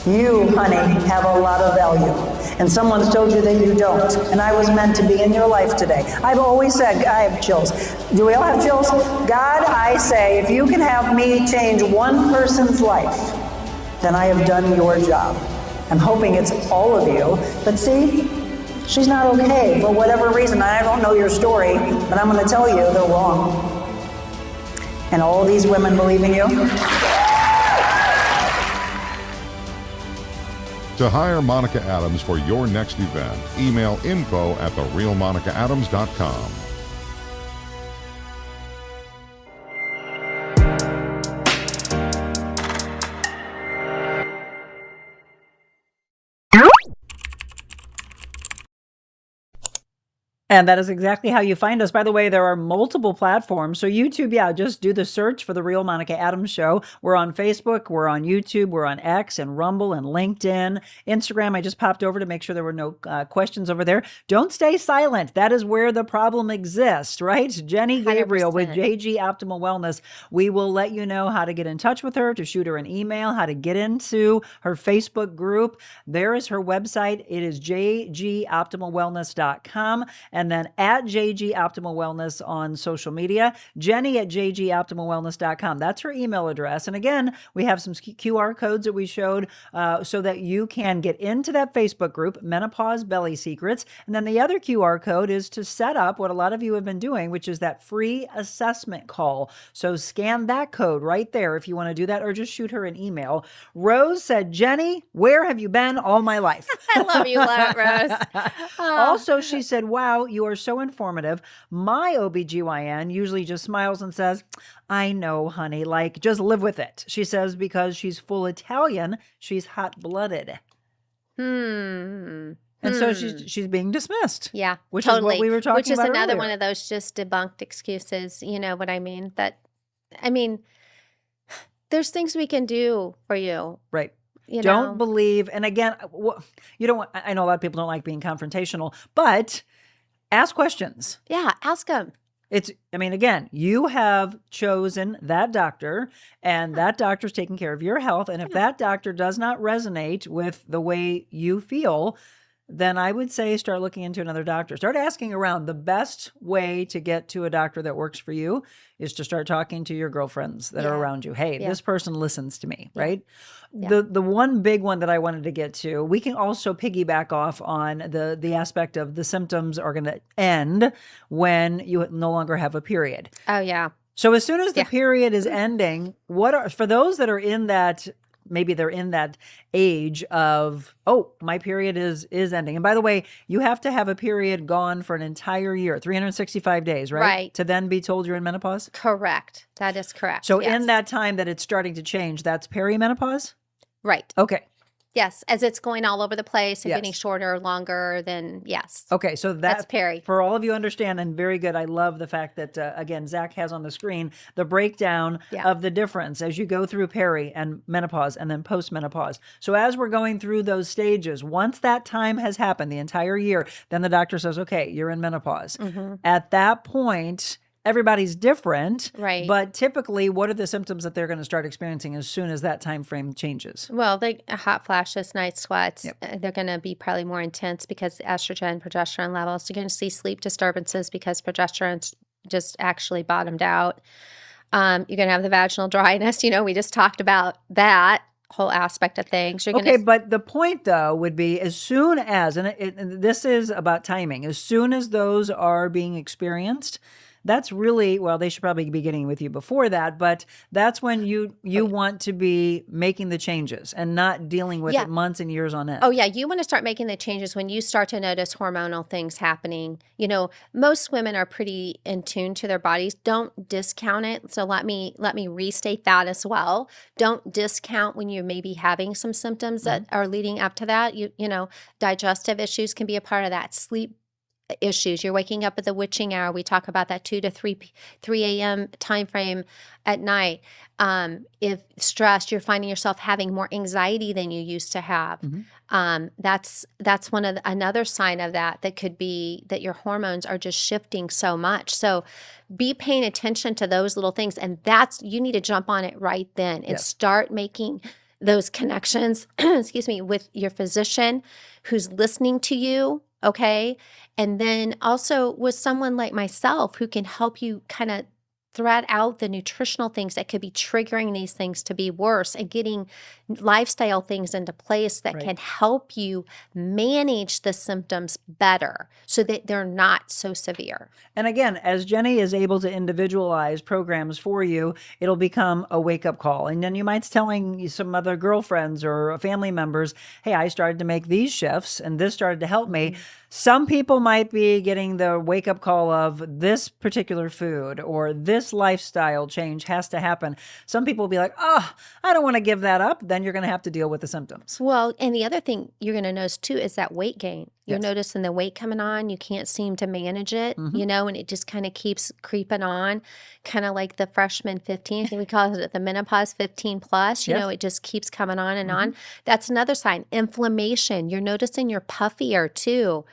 You, honey, have a lot of value. And someone's told you that you don't. And I was meant to be in your life today. I've always said, I have chills. Do we all have chills? God, I say, if you can have me change one person's life, then I have done your job. I'm hoping it's all of you. But see, she's not okay for whatever reason. I don't know your story, but I'm going to tell you they're wrong. And all these women believe in you. To hire Monica Adams for your next event, email info@therealmonicaadams.com. And that is exactly how you find us. By the way, there are multiple platforms. So YouTube, just do the search for The Real Monica Adams Show. We're on Facebook, we're on YouTube, we're on X and Rumble and LinkedIn. Instagram, I just popped over to make sure there were no questions over there. Don't stay silent. That is where the problem exists, right? Jenny Gabriel 100%. With JG Optimal Wellness. We will let you know how to get in touch with her, to shoot her an email, how to get into her Facebook group. There is her website. It is jgoptimalwellness.com. and then at JG Optimal Wellness on social media, Jenny at jgoptimalwellness.com. That's her email address. And again, we have some QR codes that we showed so that you can get into that Facebook group, Menopause Belly Secrets. And then the other QR code is to set up what a lot of you have been doing, which is that free assessment call. So scan that code right there if you want to do that, or just shoot her an email. Rose said, Jenny, where have you been all my life? I love you, Rose. Also, she said, wow, you are so informative. My OBGYN usually just smiles and says, I know, honey, like just live with it. She says because she's full Italian, she's hot-blooded. And so she's being dismissed. Yeah, which totally. is what we were talking about Which is another earlier. one of those just debunked excuses. You know what I mean? There's things we can do for you. Right. You Don't know? believe, and again, you don't want, I know a lot of people don't like being confrontational, but ask questions. Yeah, ask them. Again, you have chosen that doctor, and that doctor's taking care of your health. And if that doctor does not resonate with the way you feel, then I would say start looking into another doctor. Start asking around. The best way to get to a doctor that works for you is to start talking to your girlfriends that are around you. Hey, this person listens to me, right? Yeah. The one big one that I wanted to get to, we can also piggyback off on the aspect of the symptoms are going to end when you no longer have a period. Oh, yeah. So as soon as the period is ending, for those that are in that, maybe they're in that age of, oh, my period is ending. And by the way, you have to have a period gone for an entire year, 365 days, right? Right. To then be told you're in menopause? Correct. That is correct. So in that time that it's starting to change, that's perimenopause? Right. Okay. Yes. As it's going all over the place and getting shorter or longer, then yes. Okay. So that's peri. For all of you understand, and very good. I love the fact that, again, Zach has on the screen the breakdown of the difference as you go through peri and menopause and then postmenopause. So as we're going through those stages, once that time has happened, the entire year, then the doctor says, okay, you're in menopause. At that point, everybody's different, right? But typically, what are the symptoms that they're going to start experiencing as soon as that time frame changes? Well, hot flashes, night sweats. They're going to be probably more intense because estrogen, progesterone levels. You're going to see sleep disturbances because progesterone's just actually bottomed out. You're going to have the vaginal dryness. We just talked about that whole aspect of things. But the point though would be as soon as, and this is about timing, as soon as those are being experienced, that's really, well, they should probably be getting with you before that, but that's when you want to be making the changes and not dealing with it months and years on end. Oh yeah, you want to start making the changes when you start to notice hormonal things happening. Most women are pretty in tune to their bodies. Don't discount it. So let me restate that as well. Don't discount when you're maybe having some symptoms that are leading up to that. Digestive issues can be a part of that. Sleep issues. You're waking up at the witching hour. We talk about that 2 to 3 a.m. time frame at night. If stressed, you're finding yourself having more anxiety than you used to have. That's another sign of that could be that your hormones are just shifting so much. So be paying attention to those little things, and you need to jump on it right then and start making those connections, excuse me, with your physician who's listening to you. Okay. And then also with someone like myself who can help you kind of thread out the nutritional things that could be triggering these things to be worse and getting lifestyle things into place that can help you manage the symptoms better so that they're not so severe. And again, as Jenny is able to individualize programs for you, it'll become a wake-up call. And then you might be telling some other girlfriends or family members, hey, I started to make these shifts and this started to help me. Some people might be getting the wake-up call of this particular food or this lifestyle change has to happen. Some people will be like, oh, I don't want to give that up. Then you're going to have to deal with the symptoms. Well, and the other thing you're going to notice too is that weight gain. You're noticing the weight coming on. You can't seem to manage it, and it just kind of keeps creeping on, kind of like the freshman 15. I think we call it the menopause 15 plus. It just keeps coming on and on. That's another sign. Inflammation. You're noticing you're puffier too.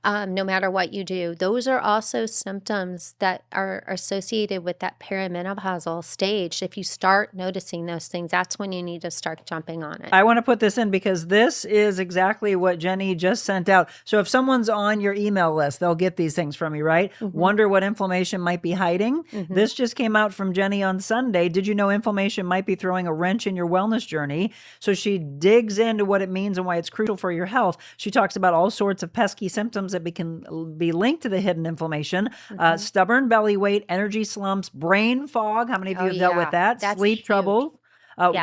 no matter what you do. Those are also symptoms that are associated with that perimenopausal stage. If you start noticing those things, that's when you need to start jumping on it. I want to put this in because this is exactly what Jenny just sent out. So if someone's on your email list, they'll get these things from you, right? Wonder what inflammation might be hiding. This just came out from Jenny on Sunday. Did you know inflammation might be throwing a wrench in your wellness journey? So she digs into what it means and why it's crucial for your health. She talks about all sorts of pesky symptoms that can be linked to the hidden inflammation. Stubborn belly weight, energy slumps, brain fog. How many of you have dealt with that? That's Sleep huge. trouble.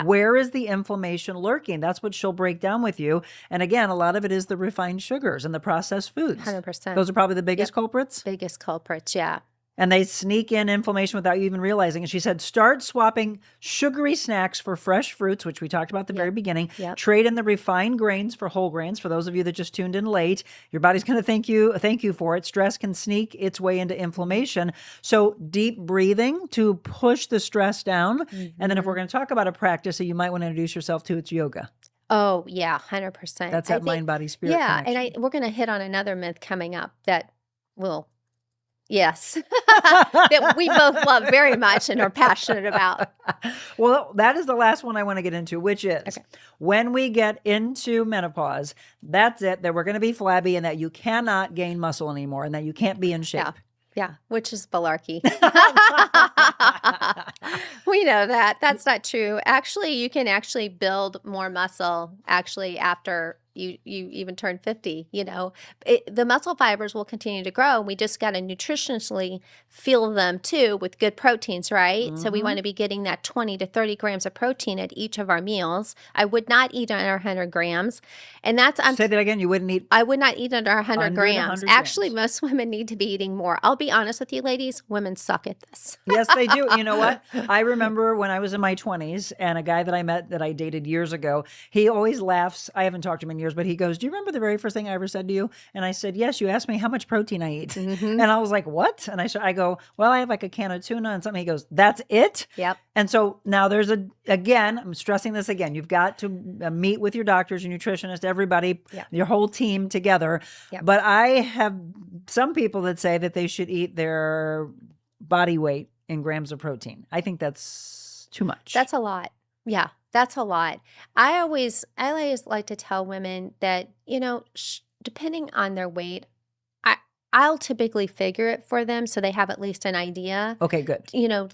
Where is the inflammation lurking? That's what she'll break down with you. And again, a lot of it is the refined sugars and the processed foods. 100%. Those are probably the biggest culprits. Biggest culprits, yeah. And they sneak in inflammation without you even realizing. And she said, start swapping sugary snacks for fresh fruits, which we talked about at the very beginning. Trade in the refined grains for whole grains. For those of you that just tuned in late, your body's going to thank you for it. Stress can sneak its way into inflammation. So deep breathing to push the stress down. And then if we're going to talk about a practice that you might want to introduce yourself to, it's yoga. Oh, yeah, 100%. That's that mind, body, spirit connection. And we're going to hit on another myth coming up that will... Yes, that we both love very much and are passionate about. Well, that is the last one I want to get into, which is when we get into menopause, that's it, that we're going to be flabby and that you cannot gain muscle anymore and that you can't be in shape. Yeah, which is malarkey. We know that. That's not true. Actually, you can actually build more muscle after you even turn 50, the muscle fibers will continue to grow. And we just got to nutritionally fuel them too with good proteins, right? So we want to be getting that 20 to 30 grams of protein at each of our meals. I would not eat under 100 grams. And that's... Say that again. You wouldn't eat... I would not eat under 100 grams. Actually, most women need to be eating more. I'll be honest with you, ladies, women suck at this. Yes, they do. You know what? I remember when I was in my 20s and a guy that I met that I dated years ago, he always laughs. I haven't talked to him in years, but he goes, do you remember the very first thing I ever said to you? And I said, yes, you asked me how much protein I eat. And I was like, what? And I go, well, I have like a can of tuna and something. He goes, that's it? Yep. And so now there's again, I'm stressing this again, you've got to meet with your doctors, your nutritionist, everybody, your whole team together. But I have some people that say that they should eat their body weight in grams of protein. I think that's too much. That's a lot. Yeah, that's a lot. I always like to tell women that, depending on their weight, I'll typically figure it for them so they have at least an idea. Okay, good.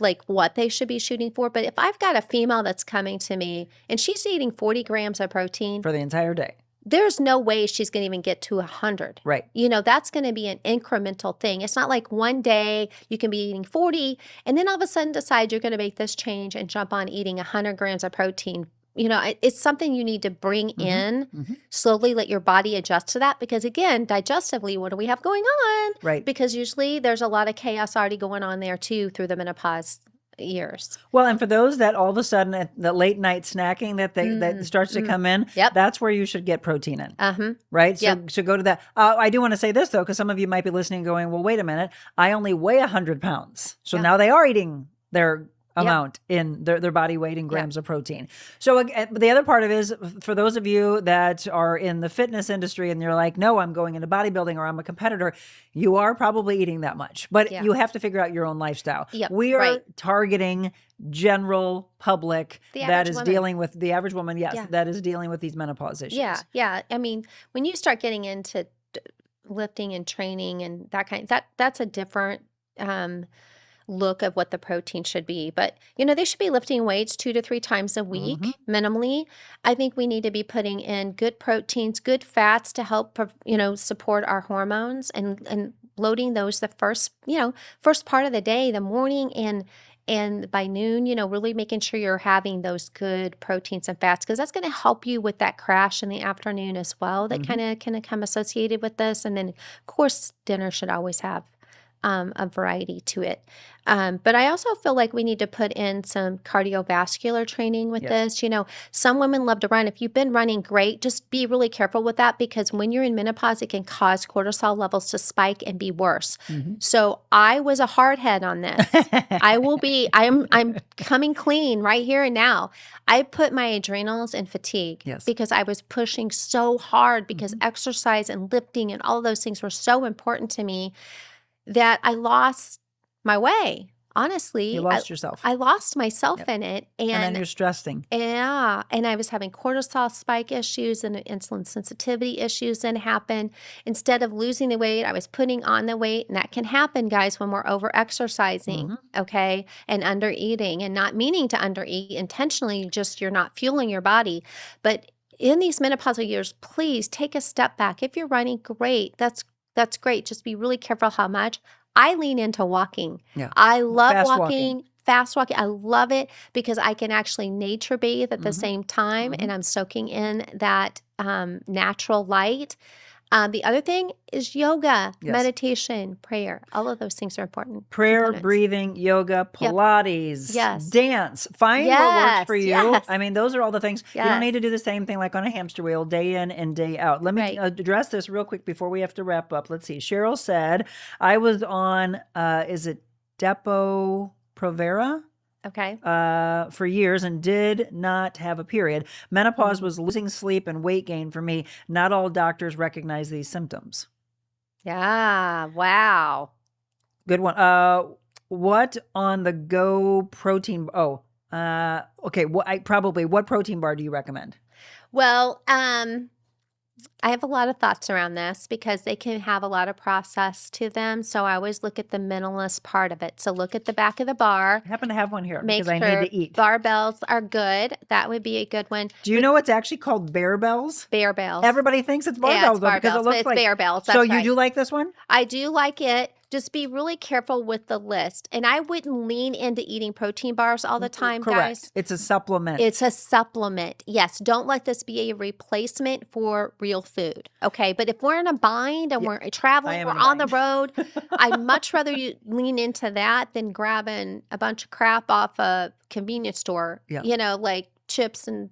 Like what they should be shooting for. But if I've got a female that's coming to me and she's eating 40 grams of protein for the entire day, there's no way she's going to even get to 100. Right. That's going to be an incremental thing. It's not like one day you can be eating 40 and then all of a sudden decide you're going to make this change and jump on eating 100 grams of protein. It's something you need to bring in, slowly let your body adjust to that. Because again, digestively, what do we have going on? Right. Because usually there's a lot of chaos already going on there too through the menopause years. Well, and for those that all of a sudden at the late night snacking that starts to come in, that's where you should get protein in. Right? So go to that. I do want to say this though, because some of you might be listening going, well, wait a minute, I only weigh 100 pounds. So now they are eating their amount in their body weight in grams of protein. So the other part of it is for those of you that are in the fitness industry and you're like, no, I'm going into bodybuilding or I'm a competitor, you are probably eating that much, but you have to figure out your own lifestyle. We are targeting general public that is dealing with the average woman. Yes. That is dealing with these menopause issues. Yeah. I mean, when you start getting into lifting and training and that's a different, look of what the protein should be. But, they should be lifting weights 2 to 3 times a week, minimally. I think we need to be putting in good proteins, good fats to help, support our hormones and loading those the first part of the day, the morning and by noon, really making sure you're having those good proteins and fats because that's going to help you with that crash in the afternoon as well that kind of can come associated with this. And then, of course, dinner should always have a variety to it. But I also feel like we need to put in some cardiovascular training with this. You know, some women love to run. If you've been running, great. Just be really careful with that, because when you're in menopause, it can cause cortisol levels to spike and be worse. So I was a hardhead on this. I'm coming clean right here and now. I put my adrenals in fatigue because I was pushing so hard, because exercise and lifting and all of those things were so important to me, that I lost my way. Honestly, You lost yourself. I lost myself in it. And then you're stressing. Yeah. And I was having cortisol spike issues and insulin sensitivity issues then happen. Instead of losing the weight, I was putting on the weight. And that can happen, guys, when we're over exercising, okay, and under eating, and not meaning to undereat intentionally, just you're not fueling your body. But in these menopausal years, please take a step back. If you're running, great. That's great. Just be really careful how much. I lean into walking. I love walking. Fast walking. I love it because I can actually nature bathe at the same time, and I'm soaking in that natural light. The other thing is yoga, meditation, prayer. All of those things are important. Prayer, breathing, yoga, Pilates, dance. Find what works for you. I mean, those are all the things. You don't need to do the same thing like on a hamster wheel, day in and day out. Let me address this real quick before we have to wrap up. Let's see. Cheryl said, I was on, is it Depo-Provera? Okay. For years and did not have a period. Menopause was losing sleep and weight gain for me. Not all doctors recognize these symptoms. Yeah. Wow. Good one. What on the go protein? Okay. What protein bar do you recommend? Well, I have a lot of thoughts around this because they can have a lot of process to them. So I always look at the minimalist part of it. So look at the back of the bar. I happen to have one here because I need to eat. Barbells are good. That would be a good one. Do you know it's actually called bear bells? Bear bells. Everybody thinks it's barbells, though, because it looks like bear bells. So you do like this one? I do like it. Just be really careful with the list. And I wouldn't lean into eating protein bars all the time, guys. It's a supplement. It's a supplement. Yes. Don't let this be a replacement for real food. Okay. But if we're in a bind and we're traveling, we're on the road, I'd much rather you lean into that than grabbing a bunch of crap off a convenience store, you know, like chips and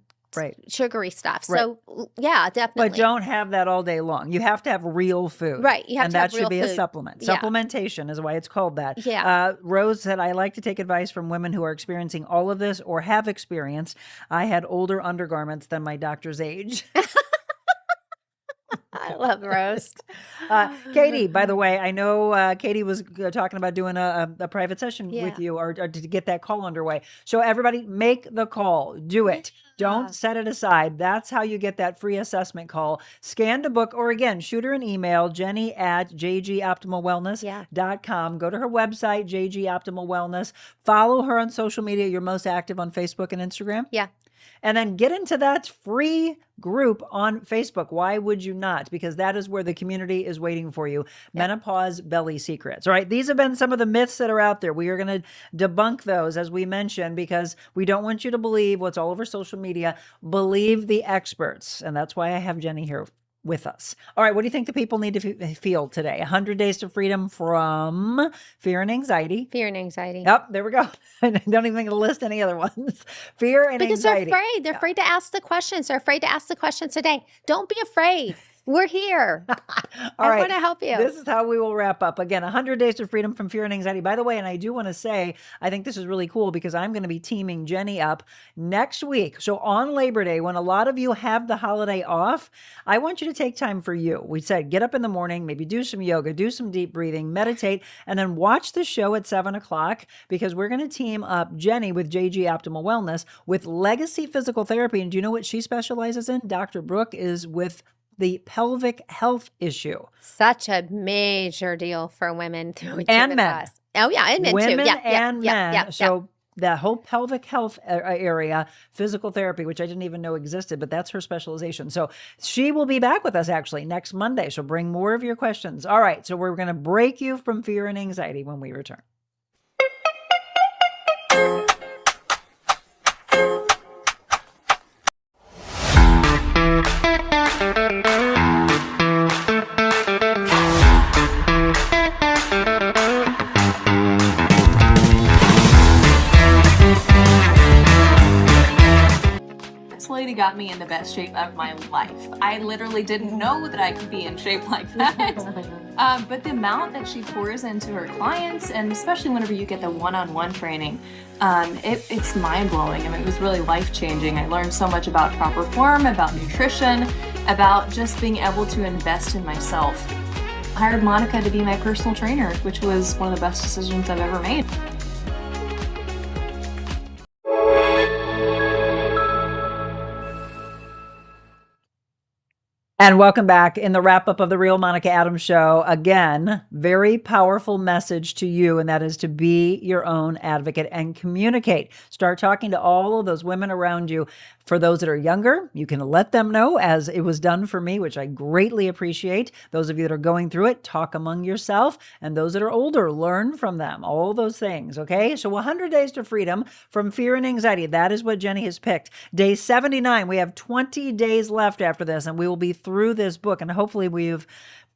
sugary stuff. So yeah, definitely. But don't have that all day long. You have to have real food. Right. You have and to have that should be real a supplement. Supplementation is why it's called that. Yeah. Rose said, I like to take advice from women who are experiencing all of this or have experienced. I had older undergarments than my doctor's age. I love Rose. Katie, by the way, I know Katie was talking about doing a private session with you or to get that call underway. So everybody, make the call. Do it. Don't set it aside. That's how you get that free assessment call. Scan to book, or again, shoot her an email, jenny@jgoptimalwellness.com. Go to her website, JG Optimal Wellness. Follow her on social media. You're most active on Facebook and Instagram? Yeah. And then get into that free group on Facebook. Why would you not? Because that is where the community is waiting for you. Menopause Belly Secrets. All right. These have been some of the myths that are out there. We are going to debunk those, as we mentioned, because we don't want you to believe what's all over social media. Believe the experts. And that's why I have Jenny here with us. All right. What do you think the people need to feel today? 100 days to freedom from fear and anxiety. Fear and anxiety. Yep. There we go. I don't even think to list any other ones. Fear and anxiety. Because they're afraid. They're afraid to ask the questions. They're afraid to ask the questions today. Don't be afraid. We're here. All right. I want to help you. This is how we will wrap up. Again, 100 days to freedom from fear and anxiety. By the way, and I do want to say, I think this is really cool because I'm going to be teaming Jenny up next week. So on Labor Day, when a lot of you have the holiday off, I want you to take time for you. We said, get up in the morning, maybe do some yoga, do some deep breathing, meditate, and then watch the show at 7:00 because we're going to team up Jenny with JG Optimal Wellness with Legacy Physical Therapy. And do you know what she specializes in? Dr. Brooke is with the pelvic health issue. Such a major deal for women and men. Oh yeah, and men women too. Yeah, and men. So the whole pelvic health area, physical therapy, which I didn't even know existed, but that's her specialization. So she will be back with us actually next Monday. So bring more of your questions. All right. So we're going to break you from fear and anxiety when we return. really got me in the best shape of my life. I literally didn't know that I could be in shape like that. But the amount that she pours into her clients, and especially whenever you get the one-on-one training, it's mind-blowing. I mean, it was really life-changing. I learned so much about proper form, about nutrition, about just being able to invest in myself. I hired Monica to be my personal trainer, which was one of the best decisions I've ever made. And welcome back in the wrap up of the Real Monica Adams Show. Again, very powerful message to you, and that is to be your own advocate and communicate. Start talking to all of those women around you. For those that are younger, you can let them know, as it was done for me, which I greatly appreciate. Those of you that are going through it, talk among yourself. And those that are older, learn from them. All those things, okay? So 100 Days to Freedom from Fear and Anxiety. That is what Jenny has picked. Day 79. We have 20 days left after this, and we will be through this book. And hopefully we've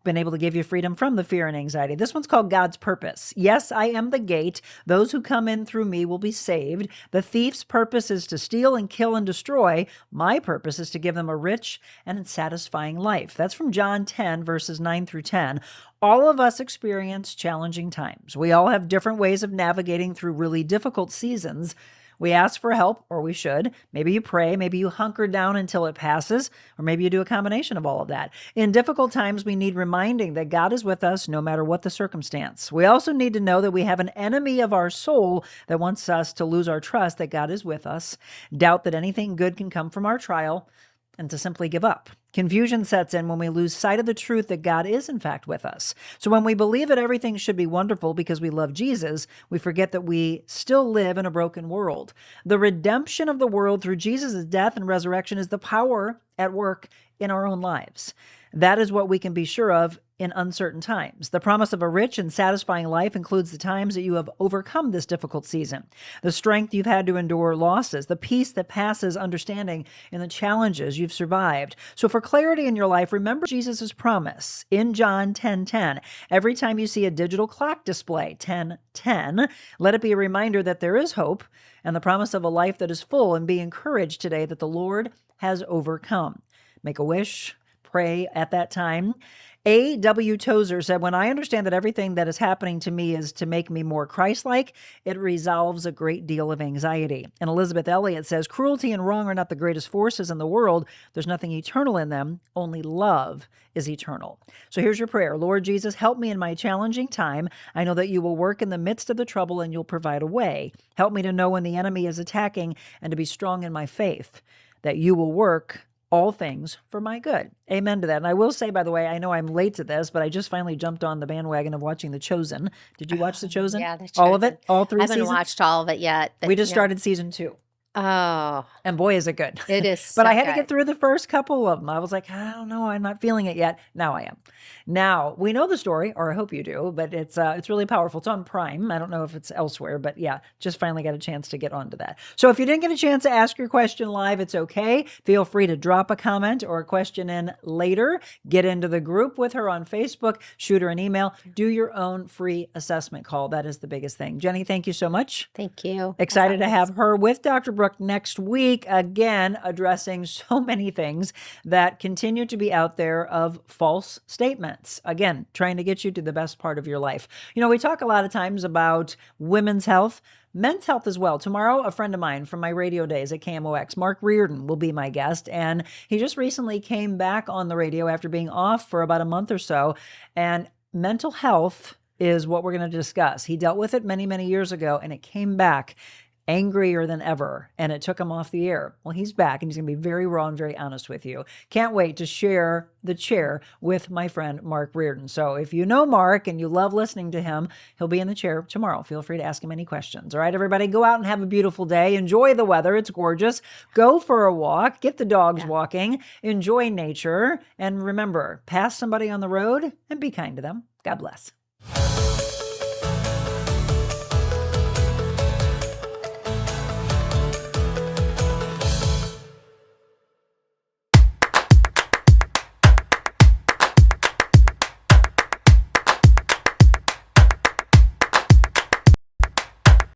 been able to give you freedom from the fear and anxiety. This one's called God's Purpose. Yes, I am the gate. Those who come in through me will be saved. The thief's purpose is to steal and kill and destroy. My purpose is to give them a rich and satisfying life. That's from John 10, verses 9 through 10. All of us experience challenging times. We all have different ways of navigating through really difficult seasons. We ask for help, or we should. Maybe you pray, maybe you hunker down until it passes, or maybe you do a combination of all of that. In difficult times, we need reminding that God is with us no matter what the circumstance. We also need to know that we have an enemy of our soul that wants us to lose our trust that God is with us, doubt that anything good can come from our trial, and to simply give up. Confusion sets in when we lose sight of the truth that God is in fact with us. So when we believe that everything should be wonderful because we love Jesus, we forget that we still live in a broken world. The redemption of the world through Jesus' death and resurrection is the power at work in our own lives. That is what we can be sure of in uncertain times. The promise of a rich and satisfying life includes the times that you have overcome this difficult season, the strength you've had to endure losses, the peace that passes understanding in the challenges you've survived. So for clarity in your life, remember Jesus' promise in John 10:10. Every time you see a digital clock display, 10:10, let it be a reminder that there is hope and the promise of a life that is full, and be encouraged today that the Lord has overcome. Make a wish, pray at that time. A.W. Tozer said, when I understand that everything that is happening to me is to make me more Christ-like, it resolves a great deal of anxiety. And Elizabeth Elliot says, cruelty and wrong are not the greatest forces in the world. There's nothing eternal in them. Only love is eternal. So here's your prayer. Lord Jesus, help me in my challenging time. I know that you will work in the midst of the trouble and you'll provide a way. Help me to know when the enemy is attacking and to be strong in my faith, that you will work all things for my good. Amen to that. And I will say, by the way, I know I'm late to this, but I just finally jumped on the bandwagon of watching The Chosen. Did you watch The Chosen? Yeah, The Chosen. All of it? All 3 seasons? I haven't watched all of it yet. We just started season 2. Oh. And boy, is it good. It is But so I had to good. get through the first couple of them. I was like, I don't know. I'm not feeling it yet. Now I am. Now, we know the story, or I hope you do, but it's really powerful. It's on Prime. I don't know if it's elsewhere, but yeah, just finally got a chance to get onto that. So if you didn't get a chance to ask your question live, it's okay. Feel free to drop a comment or a question in later. Get into the group with her on Facebook. Shoot her an email. Do your own free assessment call. That is the biggest thing. Jenny, thank you so much. Thank you. Excited to have her with Dr. Brooke next week, again, addressing so many things that continue to be out there of false statements. Again, trying to get you to the best part of your life. You know, we talk a lot of times about women's health, men's health as well. Tomorrow, a friend of mine from my radio days at KMOX, Mark Reardon, will be my guest. And he just recently came back on the radio after being off for about a month or so. And mental health is what we're going to discuss. He dealt with it many, many years ago, and it came back angrier than ever, and it took him off the air. Well, he's back, and he's going to be very raw and very honest with you. Can't wait to share the chair with my friend Mark Reardon. So if you know Mark and you love listening to him, he'll be in the chair tomorrow. Feel free to ask him any questions. All right, everybody, go out and have a beautiful day. Enjoy the weather. It's gorgeous. Go for a walk. Get the dogs walking. Enjoy nature. And remember, pass somebody on the road and be kind to them. God bless.